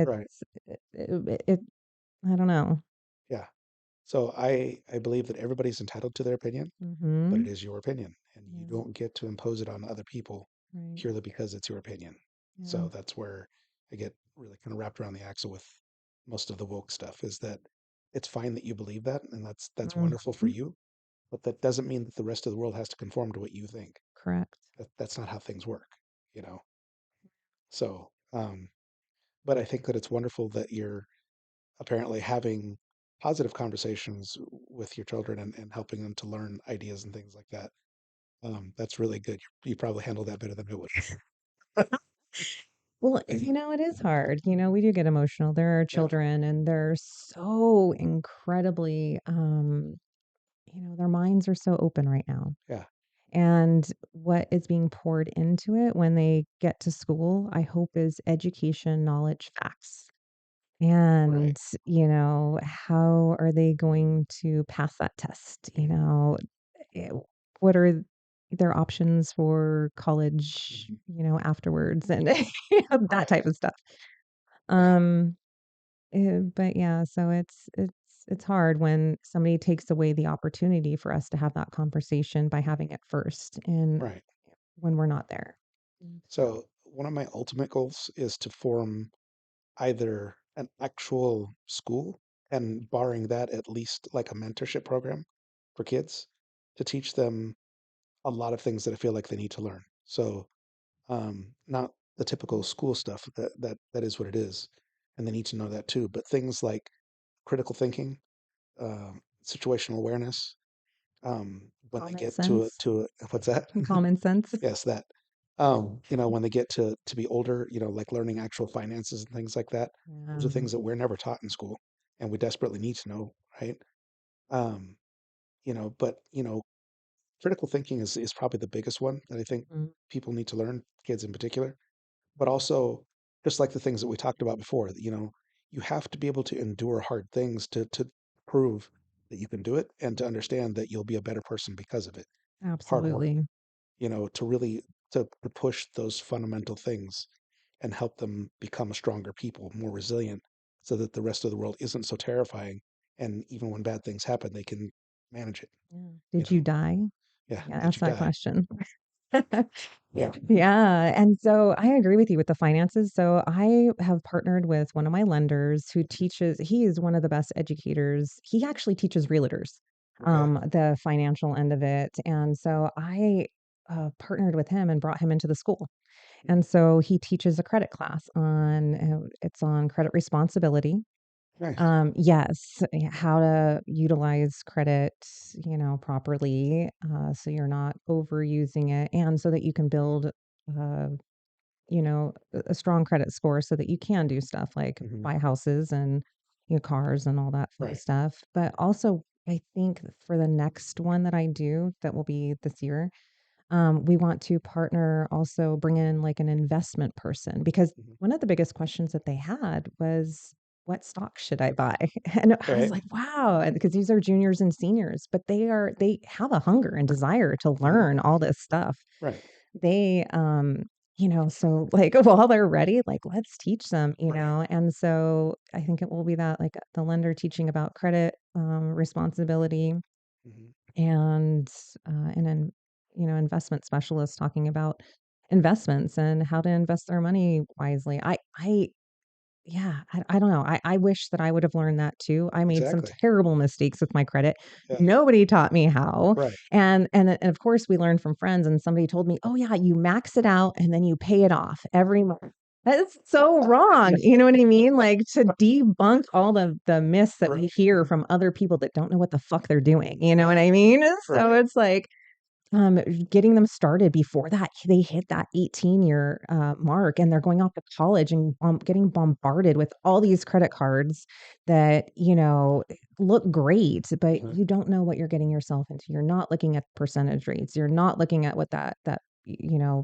Right. it I don't know. Yeah. So I believe that everybody's entitled to their opinion, but it Mhm. is your opinion, and you Yeah, don't get to impose it on other people right. purely because it's your opinion. Yeah. So that's where I get really kind of wrapped around the axle with most of the woke stuff, is that it's fine that you believe that, and that's wonderful for Mhm. you, but that doesn't mean that the rest of the world has to conform to what you think. Correct. That's not how things work, you know. So, but I think that it's wonderful that you're apparently having positive conversations with your children, and helping them to learn ideas and things like that. That's really good. You probably handle that better than I would. Well, it is hard. We do get emotional. There are Yeah, children and they're so incredibly their minds are so open right now. yeah, And what is being poured into it when they get to school, I hope, is education, knowledge, facts. Right. And, how are they going to pass that test? Eh, what are their options for college, Mhm. afterwards and that Right. type of stuff. Yeah. Um, but yeah, so it's hard when somebody takes away the opportunity for us to have that conversation by having it first and Right. when we're not there. So one of my ultimate goals is to form either an actual school and barring that, at least like a mentorship program for kids to teach them a lot of things that I feel like they need to learn. So not the typical school stuff that is what it is, and they need to know that too. But things like critical thinking, situational awareness, when they Common get sense. what's that? Common sense. Yes, that. When they get to be older, like learning actual finances and things like that. Those are Yeah, things that we're never taught in school, and we desperately need to know, right? Um, but critical thinking is probably the biggest one that I think mm, people need to learn, kids in particular. But also, just like the things that we talked about before, you have to be able to endure hard things to prove that you can do it and to understand that you'll be a better person because of it. Hard work, absolutely. to really to push those fundamental things and help them become stronger people, more resilient, so that the rest of the world isn't so terrifying. And even when bad things happen, they can manage it. Yeah. You Did you know, die? yeah. Yeah, Did ask you that die? question. Yeah. Yeah, and so I agree with you with the finances. So I have partnered with one of my lenders who teaches he is one of the best educators. He actually teaches realtors, Okay. the financial end of it. And so I partnered with him and brought him into the school. And so he teaches a credit class on it's on credit responsibility. Nice. Yes, how to utilize credit, properly, so you're not overusing it, and so that you can build, uh, a strong credit score, so that you can do stuff like Hmm. buy houses and cars and all that fun Right. stuff. But also, I think for the next one that I do, that will be this year, we want to partner, also bring in like an investment person because Hmm. one of the biggest questions that they had was, what stock should I buy? And I was Right. like, wow, because these are juniors and seniors, but they have a hunger and desire to Hmm. learn all this stuff. Right. They, so like while they're ready, like let's teach them, Right. and so I think it will be that like the lender teaching about credit responsibility Hmm. and then investment specialists talking about investments and how to invest their money wisely. I don't know. I wish that I would have learned that too. I made some Exactly. terrible mistakes with my credit. Yeah. Nobody taught me how. Right. And of course we learned from friends and somebody told me, "Oh yeah, you max it out and then you pay it off every month." That's so wrong. You know what I mean? Like to debunk all the myths that we Right. hear from other people that don't know what the fuck they're doing. You know what I mean? So Right. it's like getting them started before that they hit that 18-year mark and they're going off to college and getting bombarded with all these credit cards that look great, but Mhm. you don't know what you're getting yourself into. You're not looking at percentage rates. You're not looking at what that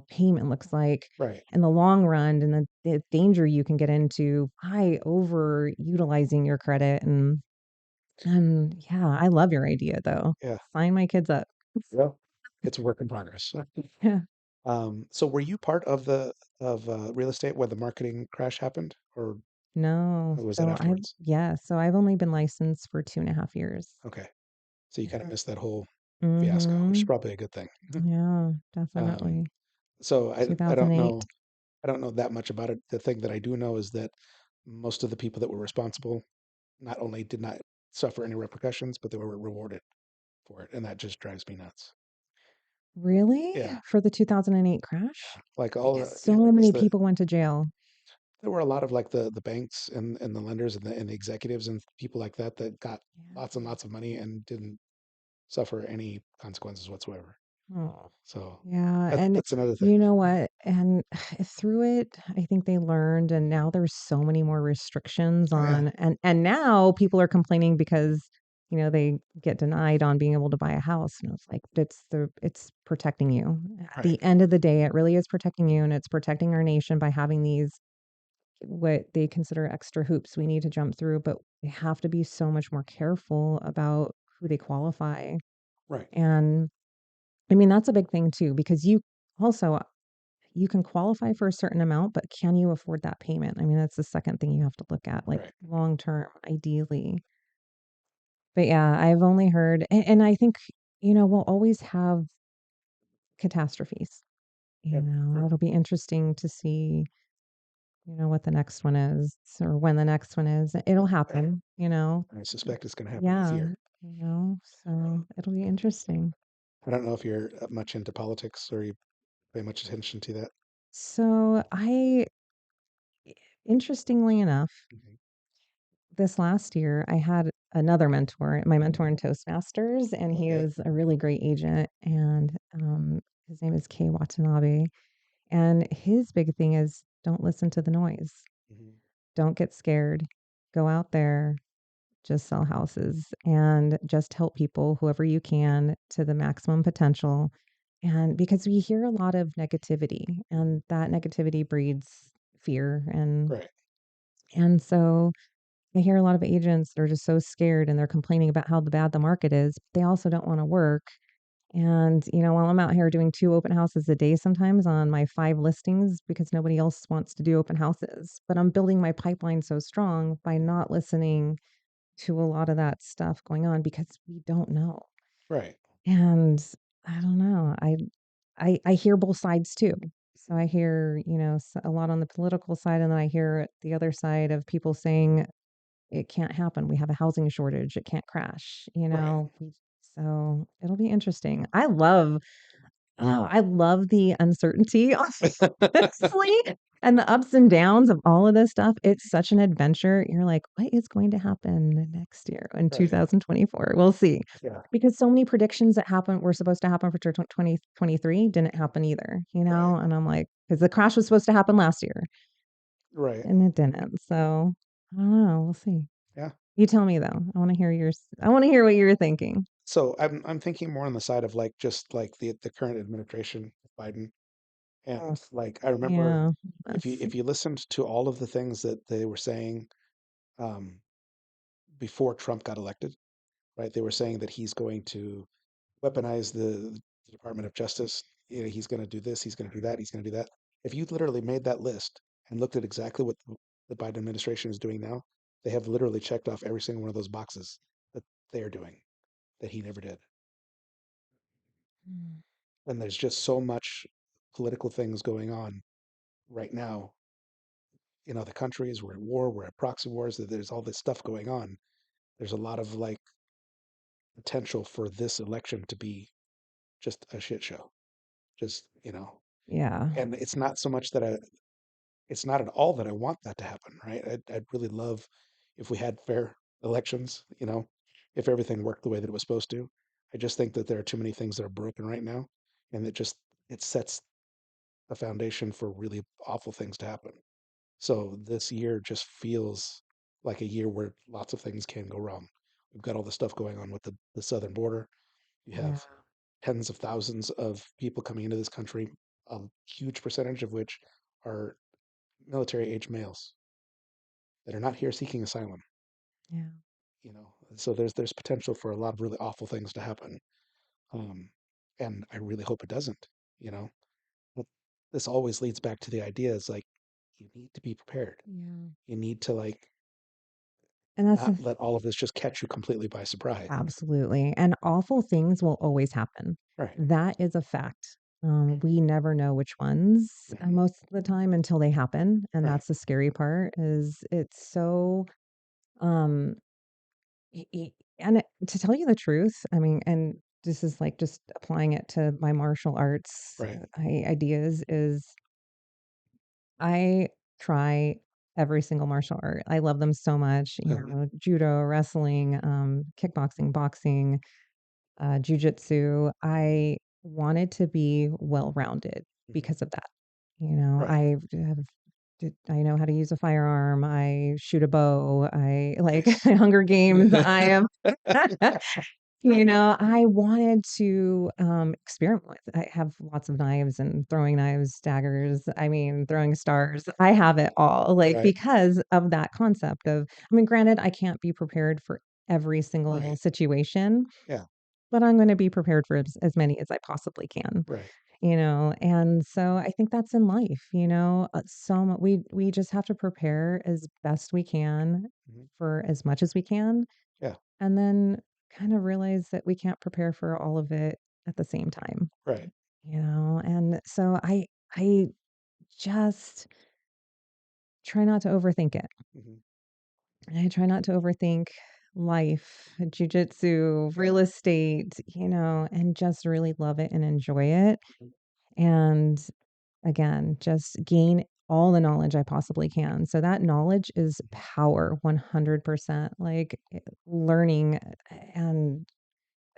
payment looks like Right. in the long run, and the danger you can get into by over utilizing your credit. And yeah, I love your idea though. Yeah. Sign my kids up. Yeah. It's a work in progress. So were you part of the of real estate when the marketing crash happened, No. or was that So I've afterwards? yeah, so I've only been licensed for 2.5 years. Okay. So you kind of missed that whole fiasco, which is Mhm. probably a good thing. Yeah, Um, definitely. so I don't 2008. know that much about it. The thing that I do know is that most of the people that were responsible not only did not suffer any repercussions, but they were rewarded for it, and that just drives me nuts. Really? Yeah, For the 2008 crash? like all Because the so because many people went to jail. there were a lot of like the banks and the lenders and the executives and people like that that got lots and Yeah. lots of money and didn't suffer any consequences whatsoever. Oh, So yeah, that and that's another thing. you know what? And through it, I think they learned, and now there's so many more restrictions Oh yeah, on, and now people are complaining because they get denied on being able to buy a house. And it's like, it's protecting you. At Right. the end of the day, it really is protecting you, and it's protecting our nation by having these what they consider extra hoops we need to jump through, but we have to be so much more careful about who they qualify. Right. And I mean, that's a big thing too, because also you can qualify for a certain amount, but can you afford that payment? I mean, that's the second thing you have to look at, like Right. long term, ideally. But yeah, I've only heard, and I think, we'll always have catastrophes. And It'll be interesting to see, what the next one is or when the next one is. It'll happen, I suspect it's going to happen this Yeah, year. so it'll be interesting. I don't know if you're much into politics or you pay much attention to that. So interestingly enough, Mhm. this last year I had another mentor, my mentor in Toastmasters, and he Okay. is a really great agent, and his name is Kay Watanabe. And his big thing is don't listen to the noise. Mhm. Don't get scared. Go out there, just sell houses and just help people, whoever you can, to the maximum potential. And because we hear a lot of negativity, and that negativity breeds fear. Right. And so I hear a lot of agents that are just so scared, and they're complaining about how bad the market is. But they also don't want to work. And, while I'm out here doing 2 open houses a day sometimes on my 5 listings because nobody else wants to do open houses, but I'm building my pipeline so strong by not listening to a lot of that stuff going on because we don't know. Right. And I don't know. I hear both sides too. So I hear, a lot on the political side, and then I hear the other side of people saying it can't happen. We have a housing shortage. It can't crash, Right. So it'll be interesting. I love the uncertainty, honestly, and the ups and downs of all of this stuff. It's such an adventure. You're like, what is going to happen next year in Right. 2024? We'll see. Yeah. Because so many predictions that were supposed to happen for 2023 didn't happen either, Right. And I'm like, because the crash was supposed to happen last year Right. and it didn't. So I don't know. We'll see. Yeah. You tell me though. I want to hear what you're thinking. So I'm thinking more on the side of like just like the current administration, Biden, and Oh, like I remember yeah. if you listened to all of the things that they were saying um, before Trump got elected, right? They were saying that he's going to weaponize the Department of Justice. You know, he's going to do this, he's going to do that, he's going to do that. If you literally made that list and looked at exactly what the Biden administration is doing now, they have literally checked off every single one of those boxes that they are doing that he never did. Mm. And there's just so much political things going on right now. You know, the countries, we're at war, we're at proxy wars, there's all this stuff going on. There's a lot of like potential for this election to be just a shit show. Just, you know, Yeah. and it's not so much that it's not at all that I want that to happen, right? I'd really love if we had fair elections, you know, if everything worked the way that it was supposed to. I just think that there are too many things that are broken right now, and it sets a foundation for really awful things to happen. So this year just feels like a year where lots of things can go wrong. We've got all the stuff going on with the southern border. You Yeah. have tens of thousands of people coming into this country, a huge percentage of which are military age males that are not here seeking asylum. Yeah. You know, so there's potential for a lot of really awful things to happen, um, and I really hope it doesn't. You know, but this always leads back to the idea is like you need to be prepared. Yeah. You need to like And that's not let all of this just catch you completely by surprise. absolutely. And awful things will always happen. Right. That is a fact. We never know which ones Mhm. most of the time until they happen. And Right. that's the scary part is it's so, um, and to tell you the truth, I mean, and this is like just applying it to my martial arts Right. ideas is I try every single martial art. I love them so much, Uh-huh. judo, wrestling, kickboxing, boxing, jujitsu. I wanted to be well-rounded Mhm. because of that. Right. I have I know how to use a firearm. I shoot a bow. I like Nice. Hunger Games. I am I wanted to experiment with. I have lots of knives and throwing knives, daggers, I mean, throwing stars. I have it all, like, Right. because of that concept of, I mean, granted, I can't be prepared for every single Right. situation, Yeah. but I'm going to be prepared for as many as I possibly can. Right. And so I think that's in life, we just have to prepare as best we can Mhm. for as much as we can, Yeah. and then kind of realize that we can't prepare for all of it at the same time, Right. and so I just try not to overthink it. Mhm. I try not to overthink life, jujitsu, real Yeah. estate, and just really love it and enjoy it. Mhm. And again, just gain all the knowledge I possibly can. So that knowledge is Mhm. power 100%. Like learning and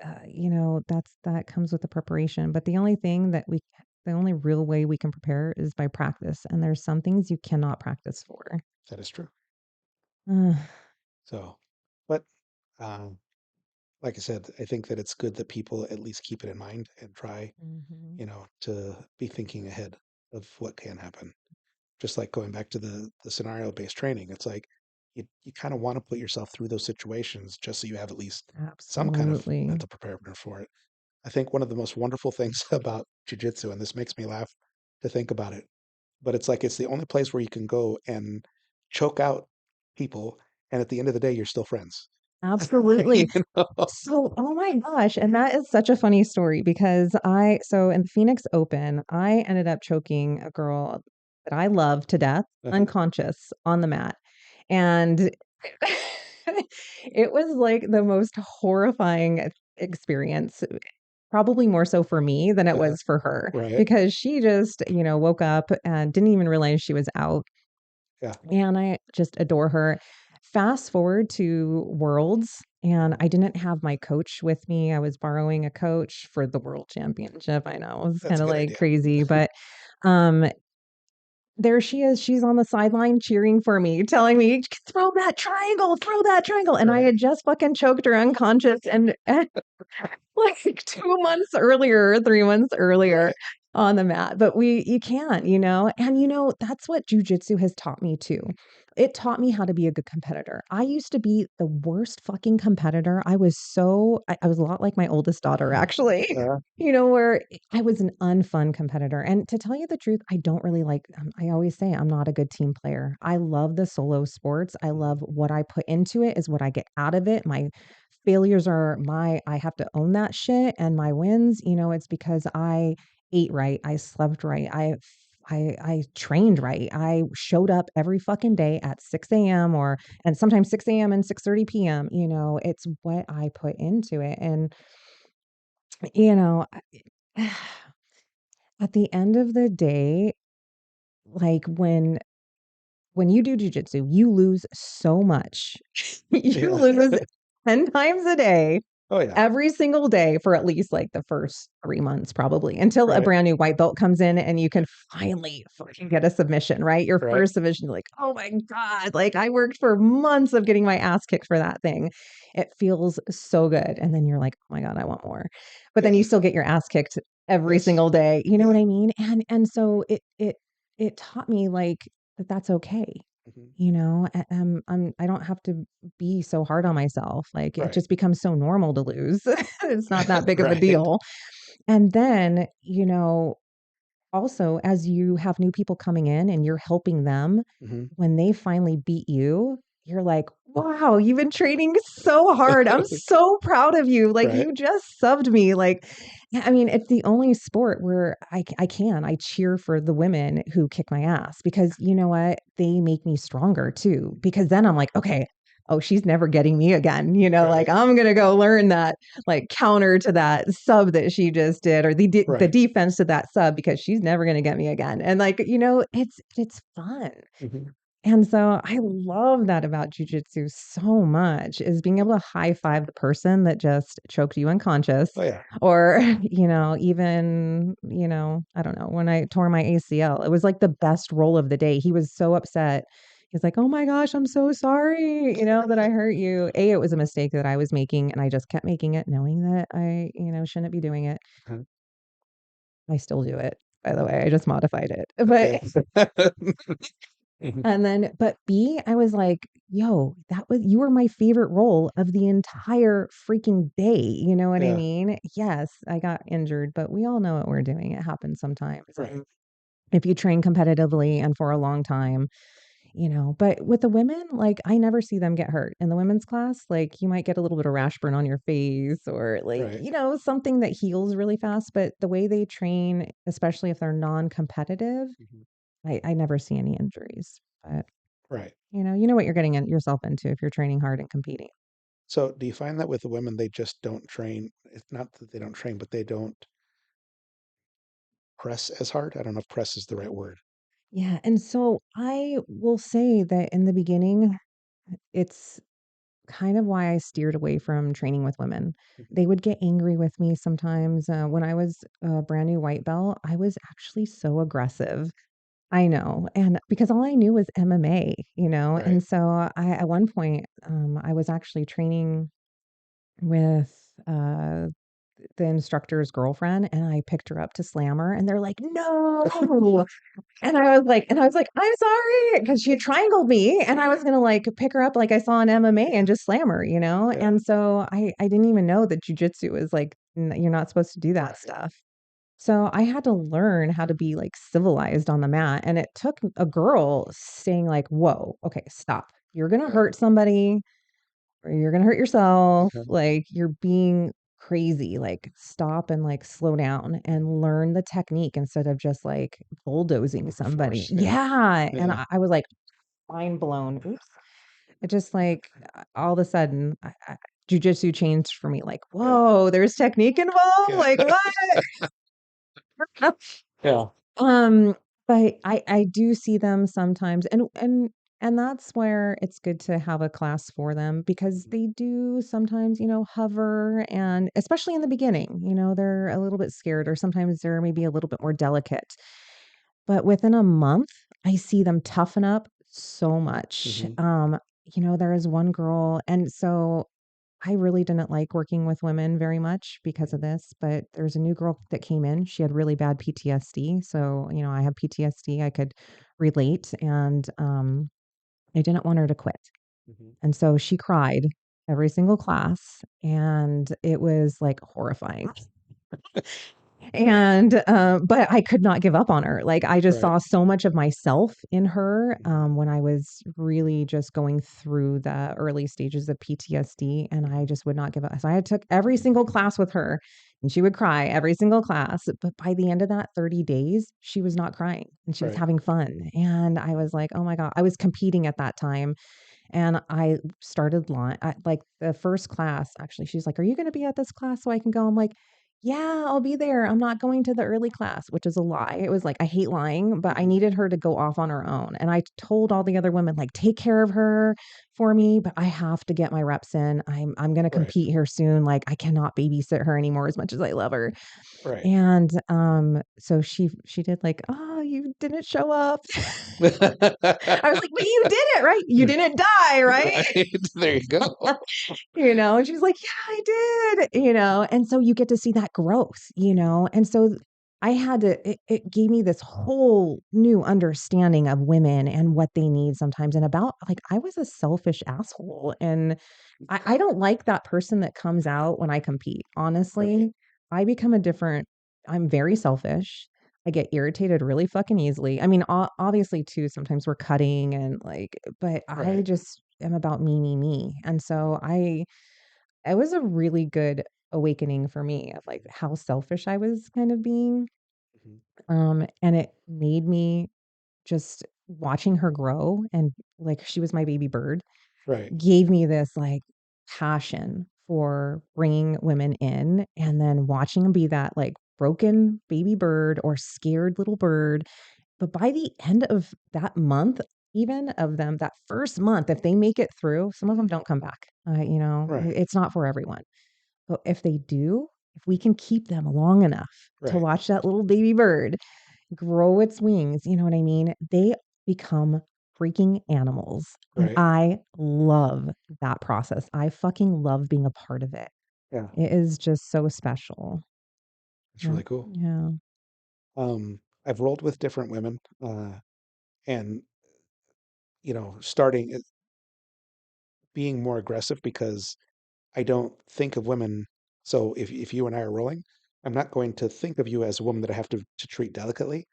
that comes with the preparation. But the only real way we can prepare is by practice. And there's some things you cannot practice for. That is true. Ugh. So, but um, like I said, I think that it's good that people at least keep it in mind and try, Mhm. to be thinking ahead of what can happen. Just like going back to the scenario based training, it's like you kind of want to put yourself through those situations just so you have at least some kind of Absolutely. mental preparedness for it. I think one of the most wonderful things about jujitsu, and this makes me laugh to think about it, but it's like it's the only place where you can go and choke out people, and at the end of the day, you're still friends. You Absolutely. know? So, oh my gosh, and that is such a funny story because so in the Phoenix Open, I ended up choking a girl that I love to death, Uh-huh. unconscious on the mat. And it was like the most horrifying experience, probably more so for me than it Uh-huh. was for her, Right. because she just, woke up and didn't even realize she was out. Yeah. And I just adore her. Fast forward to Worlds, and Mhm. I didn't have my coach with me. I was borrowing a coach for the World Championship. I know it was That's kind a of good like idea. crazy, but um there she is. She's on the sideline cheering for me, telling me, throw that triangle, throw that triangle. And I Right. had just fucking choked her unconscious and like 2 months earlier, 3 months earlier Right. on the mat. But you can't, and that's what jujitsu has taught me too. It taught me how to be a good competitor. I used to be the worst fucking competitor. I was a lot like my oldest daughter, actually. Uh, Where I was an unfun competitor. And to tell you the truth, I don't really like, I always say I'm not a good team player. I love the solo sports. I mhm. love what I put into it is what I get out of it. My failures are I have to own that shit, and my wins, it's because I ate right, I slept right, I trained right. I showed up every fucking day at 6 a.m. and sometimes 6 a.m. and 6:30 p.m. It's what I put into it. And you know, at the end of the day, like when you do jujitsu, you lose so much. You Yeah. lose 10 times a day, Oh yeah. every single day for at least like the first 3 months probably, until a Right. brand new white belt comes in and you can finally fucking get a submission, right? Your Right. first submission, you're like, "Oh my god, like I worked for months of getting my ass kicked for that thing." It feels so good, and then you're like, "Oh my god, I want more." But then you Yes. still get your ass kicked every Yes. single day, you know Yeah. what I mean? And so it taught me, like, that that's okay. Mhm. I don't have to be so hard on myself. Like, it Right. just becomes so normal to lose. It's not that big of a Right. deal. And then, also as you have new people coming in and you're helping them, Mhm. when they finally beat you, you're like, wow, you've been training so hard. I'm so proud of you. Like, Right. you just subbed me. Like, yeah, I mean, it's the only sport where I cheer for the women who kick my ass, because you know what? They make me stronger too. Because then I'm like, okay, oh, she's never getting me again. Like, Right. I'm going to go learn that, like, counter to that sub that she just did, or the Right. defense to that sub, because she's never going to get me again. And like, it's fun. Mhm. And so I love that about jujitsu so much is being able to high five the person that just choked you unconscious Oh yeah. or, even, I don't know, when I tore my ACL, it was like the best roll of the day. He was so upset. He's like, "Oh my gosh, I'm so sorry, that I hurt you." A, it was a mistake that I was making and I just kept making it knowing that I, shouldn't be doing it. Uh-huh. I still do it, by the way. I just modified it. Okay. But Mhm. and then, but B, I was like, yo, you were my favorite role of the entire freaking day. You know what I Yeah. mean? Yes, I got injured, but we all know what we're doing. It happens sometimes. Right. And if you train competitively and for a long time, but with the women, like I never see them get hurt in the women's class. Like you might get a little bit of rash burn on your face or like, Right. something that heals really fast. But the way they train, especially if they're non competitive, Mhm. I never see any injuries. But Right. you know what you're getting yourself into if you're training hard and competing. So do you find that with the women, they just don't train? It's not that they don't train, but they don't press as hard. I don't know if press is the right word. Yeah. And so I will say that in the beginning, it's kind of why I steered away from training with women. Mhm. They would get angry with me sometimes. When I was a brand new white belt, I was actually so aggressive. I know. And because all I knew was MMA, Right. and so at one point, I was actually training with, the instructor's girlfriend and I picked her up to slam her and they're like, "No." And I was like, "I'm sorry," because she had triangled me and I was gonna like pick her up like I saw in MMA and just slam her, you know? Yeah. And so I didn't even know that jujitsu is like you're not supposed to do that Right. stuff. So I had to learn how to be like civilized on the mat. And it took a girl saying, like, "Whoa, okay, stop. You're gonna Yeah. hurt somebody or you're gonna hurt yourself, Uh-huh. like, you're being crazy, like, stop and, like, slow down and learn the technique instead of just, like, bulldozing Brute somebody." force. Yeah. Yeah, and Yeah. I was, like, mind blown. Oops. It just, like, all of a sudden, jujitsu changed for me, like, Yeah. "Whoa, there's technique involved? Yeah. Like, what?" Yeah. Um, but I do see them sometimes and that's where it's good to have a class for them because Mhm. they do sometimes, hover and especially in the beginning, they're a little bit scared or sometimes they're maybe a little bit more delicate. But within a month, I see them toughen up so much. Mhm. There is one girl and so I really didn't like working with women very much because of Mhm. this, but there's a new girl that came in. She had really bad PTSD. So, I have PTSD. I could relate and I didn't want her to quit. Mhm. And so she cried every single class and it was like horrifying. And, but I could not give up on her. Like, I just Right. saw so much of myself in her, Mhm. when I was really just going through the early stages of PTSD, and I Mhm. just would not give up. So I took every single class with her, and she would cry every single class, but by the end of that 30 days, she was not crying, and she was Right. having fun, and I was like, "Oh my god." I was competing at that time, and I started like, the first class, actually, she's like, "Are you gonna be at this class so I can go?" I'm like, "Yeah, I'll be there. I'm not going to the early class," which is a lie. It was like, I hate lying, but I Mhm. needed her to go off on her own, and I told all the other women, like, "Take care of her for me, but I have to get my reps in. I'm gonna Right. compete here soon, like, I cannot babysit her anymore as much as I love her." Right. And, so she did like, "Oh, you didn't show up." I was like, "But you did it, right? You didn't die, right?" Right. There you go. And she's like, "Yeah, I did," and so you get to see that growth, and so I had to it gave me this whole new understanding of women and what they need sometimes and about like, I was a selfish asshole, and I don't like that person that comes out when I compete, Right. honestly. I become a different I'm very selfish. I get irritated really fucking easily. I mean, obviously too, sometimes we're cutting and like, but I Right. just am about me, me, me. And so it was a really good awakening for me of like how selfish I was kind of being. Mhm. And it made me just watching her grow and like she was my baby bird Right. gave me this like passion for bringing women in and then watching them be that like broken baby bird or scared little bird. But by the end of that month, even of them that first month, if they make it through, some of them don't come back. Right. It's not for everyone. But if they do, if we can keep them long enough to Right. watch that little baby bird grow its wings, you know what I mean? They become freaking animals. And Right. I love that process. I fucking love being a part of it. Yeah. It is just so special. It's Yeah. really cool. Yeah. I've rolled with different women, and starting being more aggressive because I don't think of women. So if you and I are rolling, I'm not going to think of you as a woman that I have to treat delicately.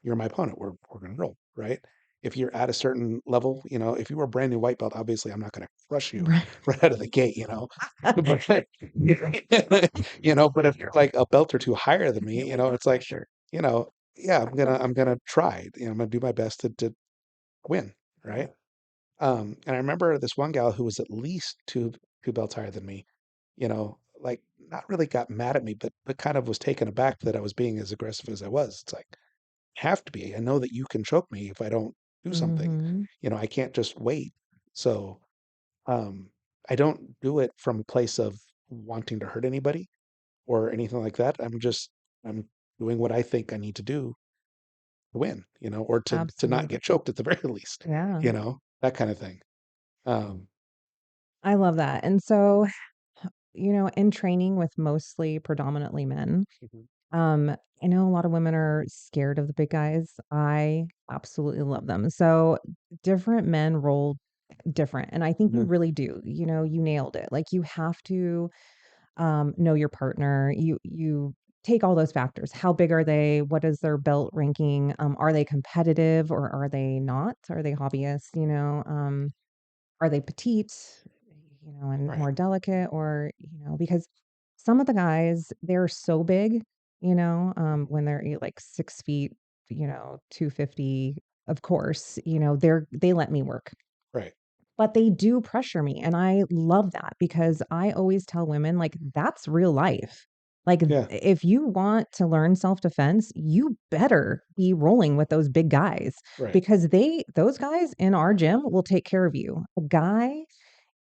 You're my opponent. We're going to roll, right? If you're at a certain level, if you were a brand new white belt, obviously I'm not going to crush you Right. right out of the gate. But but if you're like a belt or two higher than me, it's like, Sure. you know, yeah, I'm gonna try. I'm gonna do my best to win, right? And I remember this one gal who was at least two belts higher than me, like not really got mad at me, but kind of was taken aback that I was being as aggressive as I was. It's like, have to be. I know that you can choke me if I don't do something. Mhm. I can't just wait. So um, I don't do it from a place of wanting to hurt anybody or anything like that. I'm doing what I think I need to do to win, or to not Absolutely. get choked at the very least, Yeah. that kind of thing. Um, I love that. And so, in training with mostly predominantly men, mhm, um, I know a lot of women are scared of the big guys. I absolutely love them. So different men roll different. And I think you mhm, really do. You nailed it. Like you have to know your partner. You take all those factors. How big are they? What is their belt ranking? Are they competitive or are they not? Are they hobbyists? Are they petite, and right, more delicate or, because some of the guys, they're so big, when they're like 6 feet, 250, of course, they let me work. right. But they do pressure me, and I love that because I always tell women, like, that's real life. Like, Yeah, if you want to learn self-defense, you better be rolling with those big guys right. because those guys in our gym will take care of you. A guy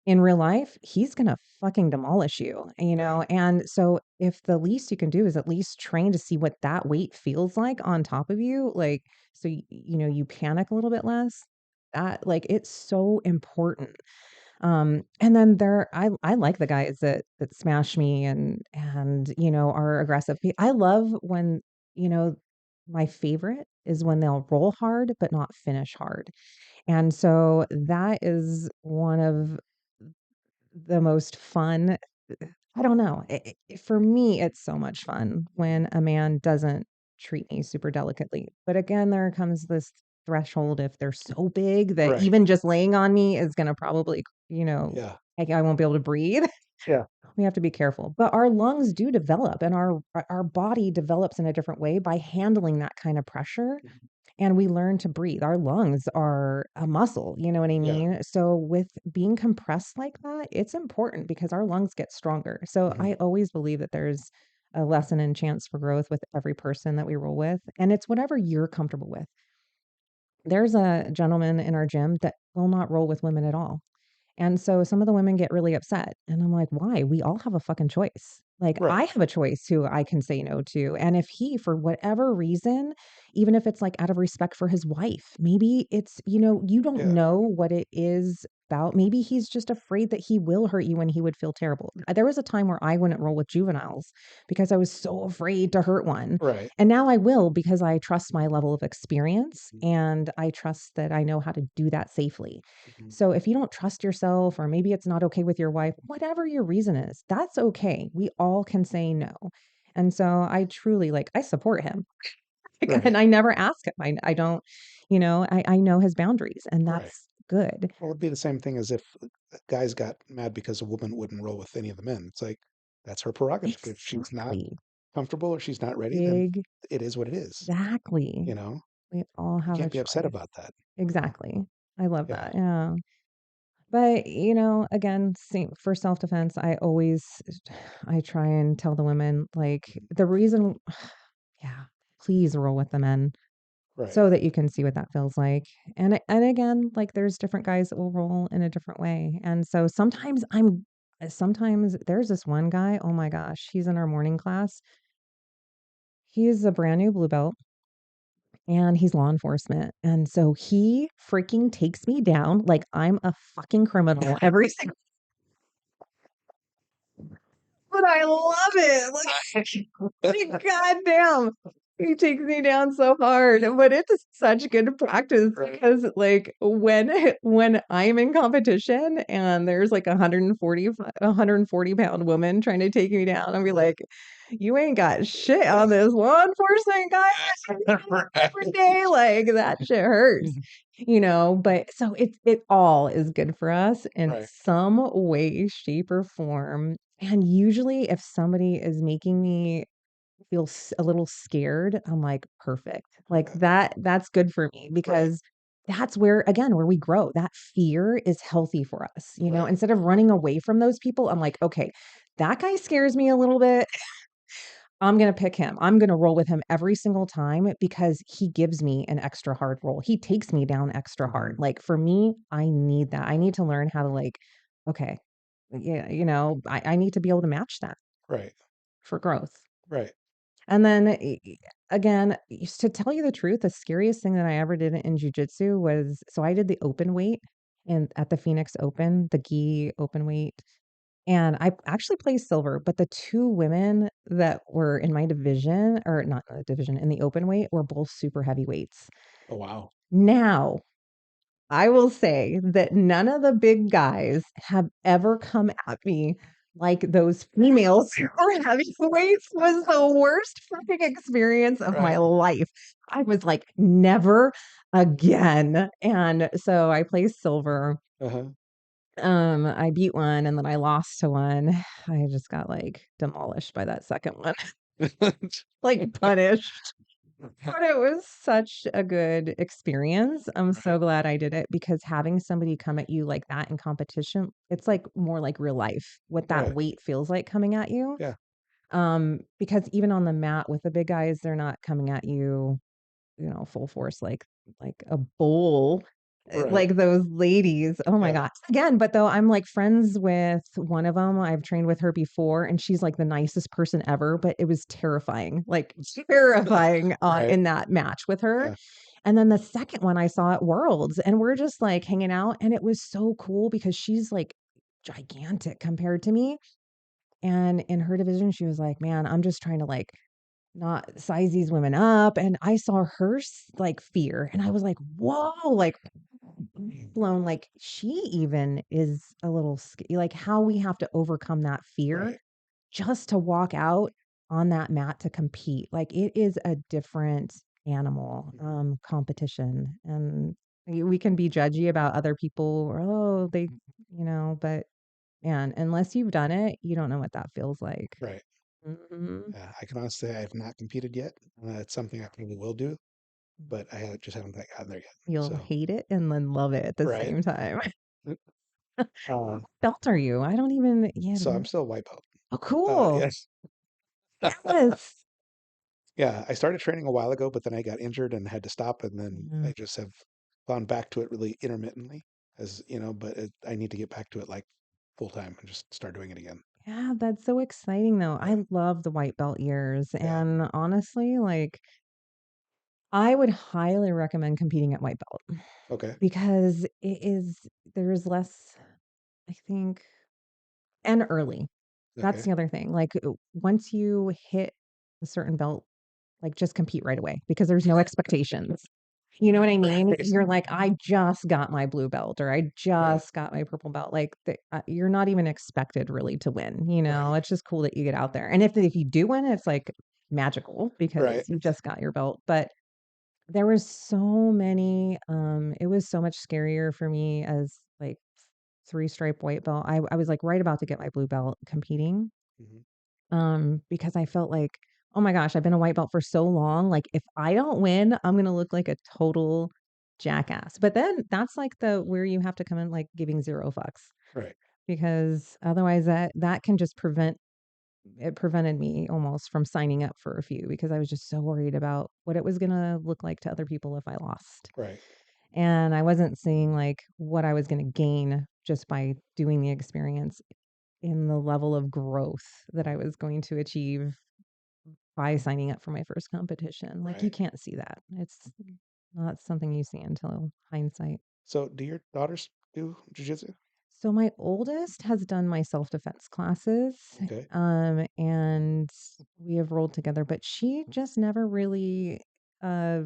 in real life, he's gonna fucking demolish you, Right. and so if the least you can do is at least train to see what that weight feels like on top of you, like, so you panic a little bit less, that like, it's so important. And then I like the guys that smash me and, are aggressive. I love when, you know, my favorite is when they'll roll hard but not finish hard. And so that is one of the most fun. I don't know. For me, it's so much fun when a man doesn't treat me super delicately. But again, there comes this threshold if they're so big that Right. even just laying on me is going to probably, Yeah. I won't be able to breathe. Yeah. We have to be careful. But our lungs do develop and our body develops in a different way by handling that kind of pressure and we learn to breathe. Our lungs are a muscle, you know what I Yeah. mean? So with being compressed like that, it's important because our lungs get stronger. So Mhm. I always believe that there's a lesson and chance for growth with every person that we roll with, and it's whatever you're comfortable with. There's a gentleman in our gym that will not roll with women at all. And so some of the women get really upset. And I'm like, why? We all have a fucking choice. Like, Right. I have a choice who I can say no to. And if he, for whatever reason, even if it's like out of respect for his wife, maybe it's, you don't Yeah. know what it is about. Maybe he's just afraid that he will hurt you and he would feel terrible. There was a time where I wouldn't roll with juveniles because I was so afraid to hurt one. Right. And now I will because I trust my level of experience Mhm. and I trust that I know how to do that safely. Mhm. So if you don't trust yourself, or maybe it's not okay with your wife, whatever your reason is, that's okay. We all can say no. And so I truly I support him Right. and I never ask him. I don't, I know his boundaries and Right. that's good. Well, it'd be the same thing as if guys got mad because a woman wouldn't roll with any of the men. It's like that's her prerogative. If she's not Exactly. comfortable or she's not ready, then Exactly. it is what it is. You know, We all you have a can't be upset choice. about that. Exactly. I love Yeah. that. Yeah. But, again, same for self-defense, I try and tell the women, like, Mhm. the reason yeah, please roll with the men. Right. so that you can see what that feels like. And again, like there's different guys that will roll in a different way. And so sometimes there's this one guy, oh my gosh, he's in our morning class. He's a brand new blue belt and he's law enforcement. And so he freaking takes me down like I'm a fucking criminal every single. But I love it. Like, goddamn, he takes me down so hard. But it's such good practice because, like, when I'm in competition and there's like 140 pound woman trying to take me down, I'll be like, "You ain't got shit on this law enforcement guy every day. Like that shit hurts." But so it all is good for us in Right. some way, shape, or form. And usually, if somebody is making me feel a little scared, I'm like, perfect. Like Yeah. that's good for me Right. because that's where, again, where we grow. That fear is healthy for us. Right. Instead of running away from those people, I'm like, okay, that guy scares me a little bit. I'm going to pick him. I'm going to roll with him every single time because he gives me an extra hard roll. He takes me down extra hard. Like for me, I need that. I need to learn how to okay, yeah, I need to be able to match that Right. for growth. Right. And then again, to tell you the truth, the scariest thing that I ever did in jujitsu was so I did the open weight and at the Phoenix Open, the gi open weight. And I actually placed silver, but the two women that were in my division, or not in the division, in the open weight, were both super heavyweights. Oh, wow. Now, I will say that none of the big guys have ever come at me like those females who were heavyweights was the worst fucking experience of my Right. life. I was like, never again. And so I placed silver. Uh-huh. I beat one and then I lost to one. I just got like demolished by that second one, like punished. But it was such a good experience. I'm Right. so glad I did it because having somebody come at you like that in competition, it's like more like real life, what that Right. weight feels like coming at you. Yeah. Because even on the mat with the big guys, they're not coming at you full force like a bull, Right. like those ladies. Oh my Yeah. god. Again, but though I'm like friends with one of them. I've trained with her before and she's like the nicest person ever, but it was terrifying. Like terrifying Right. in that match with her. Yeah. And then the second one I saw at Worlds and we're just like hanging out and it was so cool because she's like gigantic compared to me. And in her division, she was like, "Man, I'm just trying to like not size these women up." And I saw her like fear and I was like, whoa, like blown. Like she even is a little like how we have to overcome that fear Right. just to walk out on that mat to compete. Like it is a different animal competition. And we can be judgy about other people or, oh, but man, unless you've done it, you don't know what that feels like. Right. Mhm. Yeah. I can honestly say I have not competed yet. It's something I probably will do, but just haven't gotten there yet. You'll So, hate it and then love it at the right. same time. Uh, Belt are you? I don't even yeah. so I'm still a white belt. Oh, cool. Yes. Yes. Yeah, I started training a while ago, but then I got injured and had to stop, and then Yeah. I just have gone back to it really intermittently, but I need to get back to it like full time and just start doing it again. Yeah, that's so exciting though. Yeah, I love the white belt years. yeah, And honestly, like I would highly recommend competing at white belt okay, because there's less, I think, and early. That's okay, the other thing. Like once you hit a certain belt, like just compete right away because there's no expectations. You know what I mean? right, You're like, I just got my blue belt or I right, just got my purple belt. Like you're not even expected really to win. right, It's just cool that you get out there. And if you do win, it's like magical because right, you just got your belt. But there was so many. It was so much scarier for me as like three stripe white belt. I was like right about to get my blue belt competing mhm, because I felt like, oh my gosh, I've been a white belt for so long. Like, if I don't win, I'm gonna look like a total jackass. But then that's like the where you have to come in like giving zero fucks right, because otherwise that can just prevent it prevented me almost from signing up for a few because I was just so worried about what it was gonna look like to other people if I lost. Right. And I wasn't seeing, like, what I was gonna gain just by doing the experience in the level of growth that I was going to achieve by signing up for my first competition. Like, you Right. can't see that. It's not something you see until hindsight. So do your daughters do jujitsu? So my oldest has done my self-defense classes, Okay. and we have rolled together, but she just never really uh,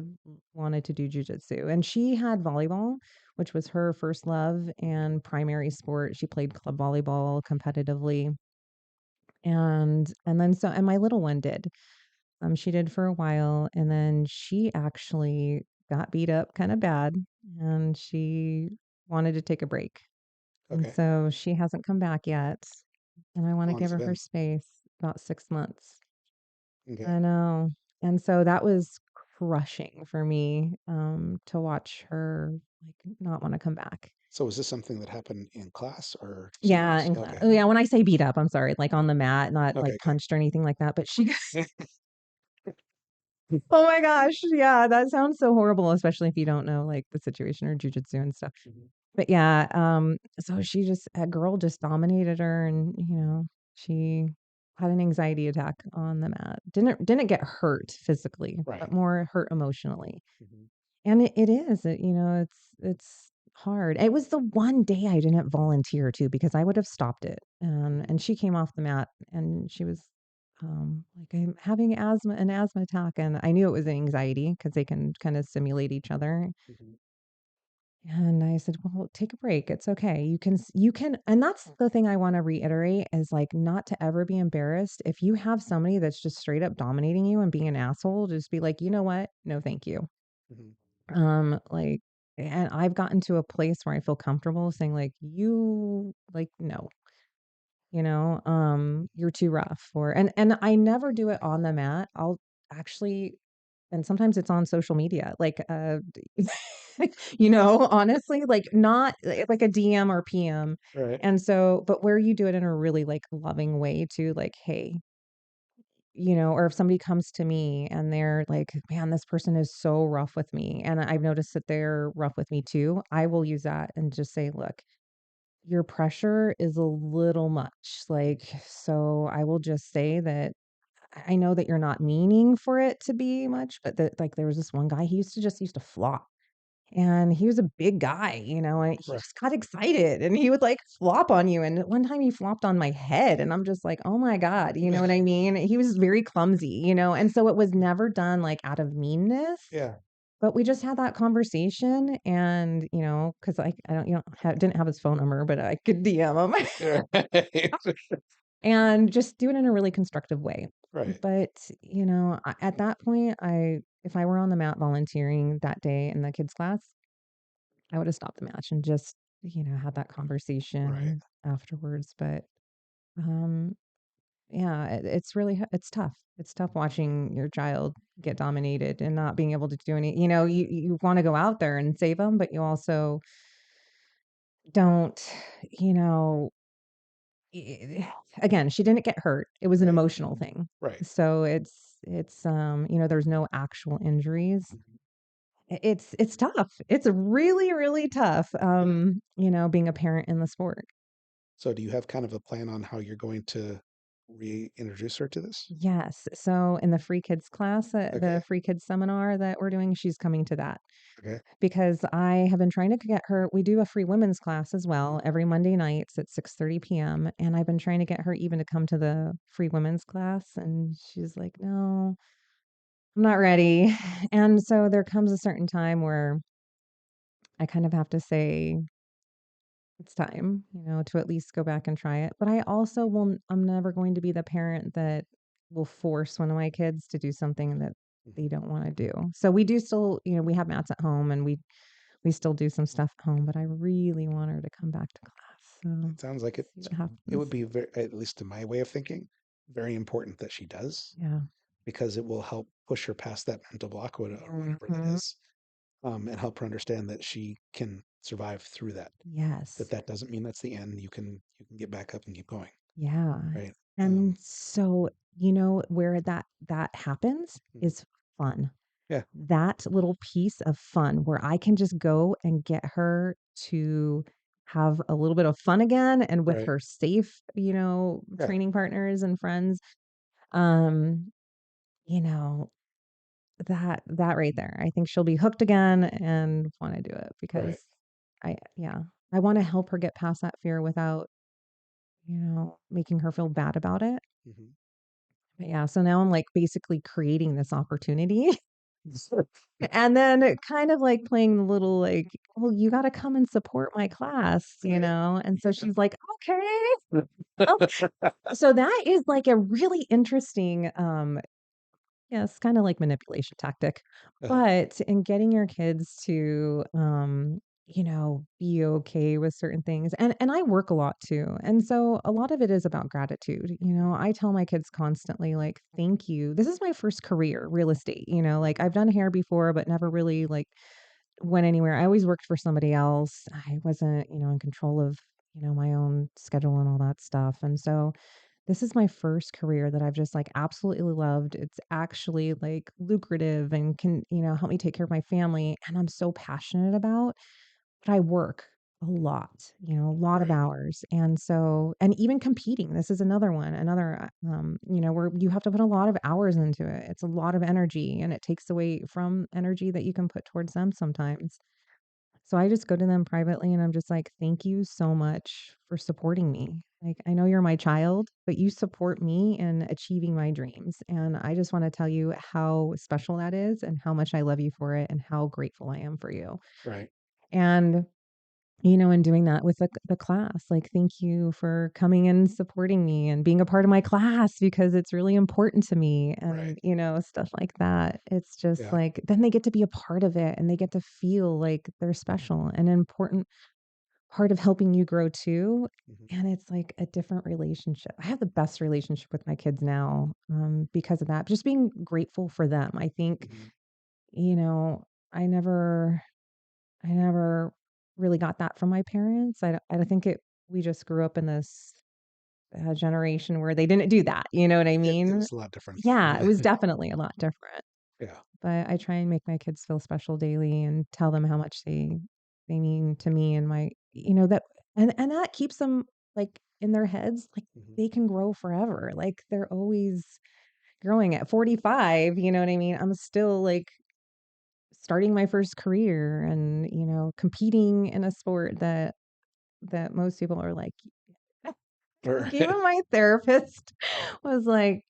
wanted to do jujitsu. And she had volleyball, which was her first love and primary sport. She played club volleyball competitively, and my little one did. She did for a while, and then she actually got beat up kind of bad, and she wanted to take a break. And Okay. so she hasn't come back yet, and I How wanna long has give it her been? space, about 6 months. Okay. I know, and so that was crushing for me, to watch her, like, not wanna come back. So is this something that happened in class or just Yeah, once? in class. Okay. Oh, yeah, when I say beat up, I'm sorry, like, on the mat, not, Okay. like, Okay. punched or anything like that, but she oh my gosh, yeah, that sounds so horrible, especially if you don't know, like, the situation or jujitsu and stuff. Mhm. But yeah, so she just a girl just dominated her and, she had an anxiety attack on the mat. Didn't get hurt physically, but Right. more hurt emotionally. Mhm. And it is, it's hard. It was the one day I didn't volunteer too because I would have stopped it. Mhm. And she came off the mat and she was like I'm having an asthma attack, and I knew it was anxiety because they can kind of simulate each other. Mhm. And I said, "Well, take a break. It's okay. You can," and that's the thing I want to reiterate is like not to ever be embarrassed. If you have somebody that's just straight up dominating you and being an asshole, just be like, "You know what? No, thank you." Mhm. Like, and I've gotten to a place where I feel comfortable saying like, "You like no." You're too rough and I never do it on the mat. I'll actually and sometimes it's on social media, like, honestly, like, not like a DM or PM, Right. and so but where you do it in a really, like, loving way too, like, "Hey," or if somebody comes to me and they're like, "Man, this person is so rough with me," and I've noticed that they're rough with me too, I will use that and just say, "Look, your pressure is a little much," like, so I will just say that I know that you're not meaning for it to be much, but like, there was this one guy, he used to flop, and he was a big guy, and he Right. just got excited, and he would, like, flop on you, and one time he flopped on my head, and I'm just like, "Oh my god," you know what I mean? He was very clumsy, and so it was never done, like, out of meanness, Yeah. but we just had that conversation and, 'cause I don't didn't have his phone number, but I could DM him. Right. And just do it in a really constructive way. Right. But, at that point, if I were on the mat volunteering that day in the kids class, I would have stopped the match and just, had that Right. conversation afterwards. But, um, yeah, it's really it's tough. It's tough watching your child get dominated and not being able to do any, you want to go out there and save them, but you also don't, you know, again, she didn't get hurt. It was an Right. emotional thing. Right. So there's no actual injuries. Mhm. It's tough. It's really, really tough, Yeah. being a parent in the sport. So do you have kind of a plan on how you're going to reintroduce her to this? Yes. So in the free kids class, Okay. the free kids seminar that we're doing, she's coming to that. Okay. Because I have been trying to get her we do a free women's class as well every Monday nights at 6:30 PM, and I've been trying to get her even to come to the free women's class, and she's like, "No, I'm not ready." And so there comes a certain time where I kind of have to say, "It's time, to at least go back and try it." But I also I'm never going to be the parent that will force one of my kids to do something that they Mhm. don't wanna do. So we do still we have mats at home, and we still do some stuff at home, but I really want her to come back to class, so It sounds like see what it happens. would be very, at least in my way of thinking, very important that she does Yeah. because it will help push her past that mental block, whatever that Mhm. is, and help her understand that she can survive through that. Yes. That doesn't mean that's the end. You can get back up and keep going. Yeah. Right. And so, where that happens Mhm. is fun. Yeah, That little piece of fun where I can just go and get her to have a little bit of fun again and with right. her safe, Yeah, training partners and friends. Um, you know, that right there. I think she'll be hooked again and want to do it right. because yeah, I want to help her get past that fear without, making her feel bad about it. Mhm. But yeah, so now I'm like basically creating this opportunity and then kind of like playing the little like, well, you got to come and support my class, Right. And so she's like, okay. Oh, so that is like a really interesting yes, kinda like manipulation tactic, Uh-huh. but in getting your kids to, be okay with certain things and I work a lot too, and so a lot of it is about gratitude, I tell my kids constantly, like, "Thank you." This is my first career, real estate, like, Mhm. I've done hair before, but never really, like, went anywhere. I always worked for somebody else. I wasn't, in control of, my own schedule and all that stuff, and so this is my first career that I've just, like, absolutely loved. It's actually, like, lucrative and can, help me take care of my family, and I'm so passionate about, but I work a lot, a lot of Right. hours, and so and even competing, this is another one, where you have to put a lot of hours into it. It's a lot of energy, and it takes away from energy that you can put towards them sometimes. So I just go to them privately and I'm just like, "Thank you so much for supporting me. Like, I know you're my child, but you support me in achieving my dreams. And I just want to tell you how special that is and how much I love you for it and how grateful I am for you." Right. And in doing that with the class, like, thank you for coming and supporting me and being a part of my class because it's really important to me Right. and, stuff like that. It's just Yeah. like, then they get to be a part of it and they get to feel like they're special and an important part of helping you grow too. Mhm. And it's like a different relationship. I have the best relationship with my kids now because of that. Just being grateful for them. I think, Mhm. you know, I never I never really got that from my parents. I don't think we just grew up in this, generation where they didn't do that, you know what I It mean? was a lot different. Yeah, it was definitely a lot different, Yeah. but I try and make my kids feel special daily and tell them how much they mean to me and my that and that keeps them, like, in their heads, like, Mhm. they can grow forever, like, they're always growing. At 45, you know what I mean? I'm still, like, starting my first career and, competing in a sport that most people are like like, Right. even my therapist was like,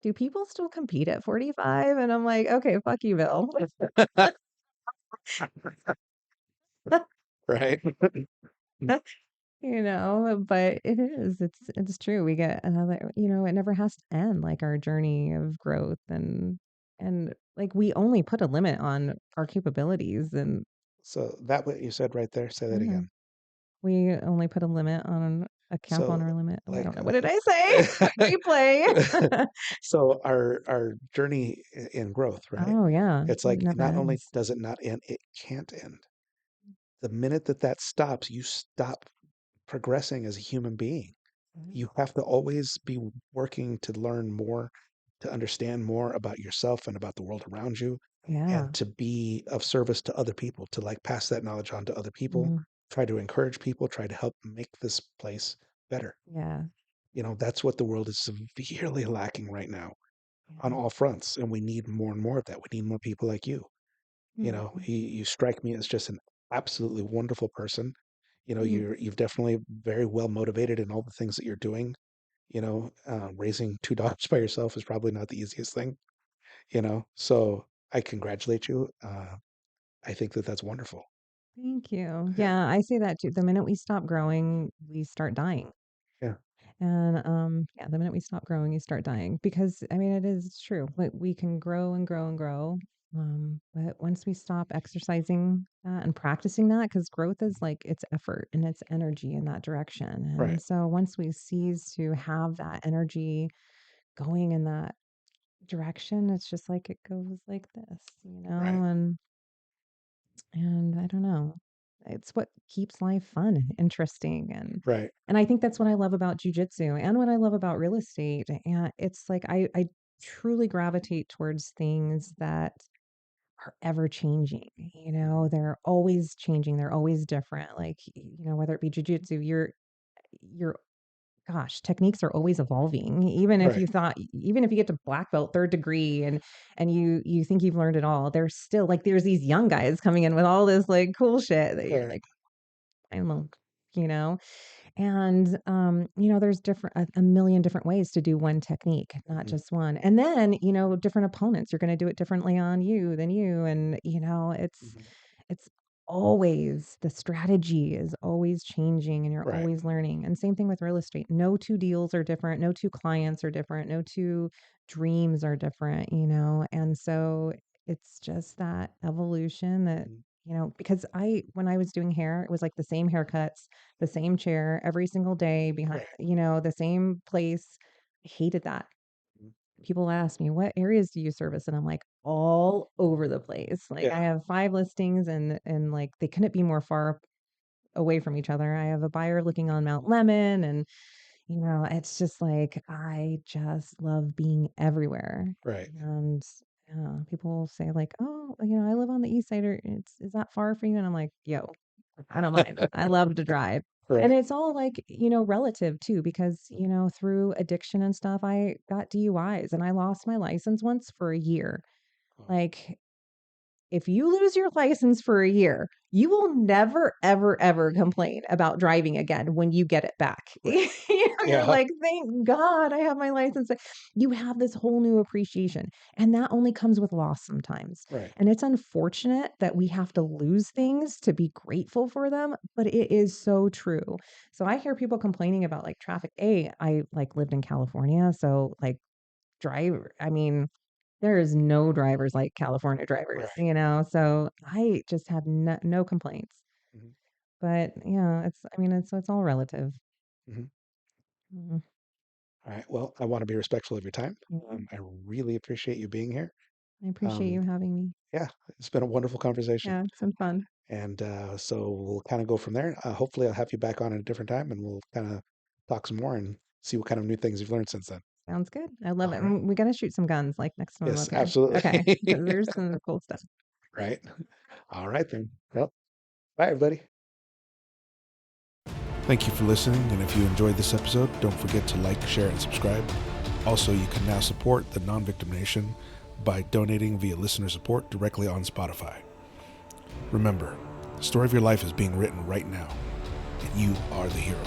"Do people still compete at 45?" And I'm like, "Okay, fuck you, Bill." Right. But it's true. We get another, it never has to end, like, our journey of growth and, like, we only put a limit on our capabilities and So that what you said right there, say that yeah. again. We only put a cap on So, our limit. Oh, I like, don't know. What did I say? Replay. so our journey in growth, right? Oh, yeah. It's It like never not only ends. does it not end, it can't end. The minute that that stops, you stop progressing as a human being. Mhm. You have to always be working to learn more, to understand more about yourself and about the world around you, and Yeah. to be of service to other people, to like pass that knowledge on to other people, Mhm. try to encourage people, try to help make this place better. Yeah. That's what the world is severely lacking right now on Yeah. all fronts. And we need more and more of that. We need more people like you. Mhm. You strike me as just an absolutely wonderful person. Thanks. You've definitely very well motivated in all the things that you're doing. Raising two dogs by yourself is probably not the easiest thing, so I congratulate you. I think that that's wonderful. Thank you. Yeah. Yeah, I say that too. The minute we stop growing, we start dying. Yeah. And yeah, the minute we stop growing, you start dying because I mean it's true. Like we can grow and grow and grow. But once we stop exercising that and practicing that, because growth is like it's effort and it's energy in that direction. Right. And so once we cease to have that energy going in that direction, it's just like it goes like this, Right. and I don't know. it's what keeps life fun and interesting. Right. And I think that's what I love about jujitsu and what I love about real estate. And it's like I truly gravitate towards things that are ever changing. They're always changing. They're always different. Like, whether it be jujitsu, you're gosh, techniques are always evolving. Right. Even if you get to black belt, third degree, and you think you've learned it all, there's still like there's these young guys coming in with all this like cool shit that you're Right. like, I don't know, you know. And there's a million different ways to do one technique, not Mhm. just one. And then different opponents, you're going to do it differently on you than you, and Mhm. it's always the strategy is always changing and you're Right. always learning. And same thing with real estate. No two deals are different. No two clients are different. No two dreams are different, And so it's just that evolution that, Mhm. because when I was doing hair, it was like the same haircuts, the same chair every single day behind, Right. the same place. I hated that. Mhm. People ask me, "What areas do you service?" And I'm like, "All over the place." Like, Yeah. I have 5 listings and, like, they couldn't be more far away from each other. I have a buyer looking on Mount Lemon and, it's just like, I just love being everywhere. Right. And, people say like, "Oh, I live on the east side, or is that far for you?" And I'm like, "Yo, I don't mind. I love to drive." And Right. it's all like, relative too, because, through addiction and stuff, I got DUIs and I lost my license once for a year. Oh, Like, if you lose your license for a year, you will never, ever, ever complain about driving again when you get it back. right. You're Yeah. like, thank God I have my license. You have this whole new appreciation. And that only comes with loss sometimes. Right. And it's unfortunate that we have to lose things to be grateful for them, but it is so true. So I hear people complaining about like traffic. I like lived in California. So like I mean, there is no drivers like California drivers, Right. so I just have no complaints. Mhm. But yeah, I mean, it's all relative. Mhm. Mm, All right. Well, I want to be respectful of your time. yeah. I really appreciate you being here. I appreciate Um, you having me. yeah, it's been a wonderful conversation. Yeah, it's been fun. And so we'll kind of go from there. Hopefully, I'll have you back on at a different time and we'll kind of talk some more and see what kind of new things you've learned since then. Sounds good. I love it. All right. We gotta shoot some guns like next time I'm Yes, up here. Okay, absolutely. because there's some cool stuff. Right. All right, then. Well, bye, everybody. Thank you for listening. And if you enjoyed this episode, don't forget to like, share, and subscribe. Also, you can now support the Non-Victim Nation by donating via listener support directly on Spotify. Remember, the story of your life is being written right now, and you are the hero.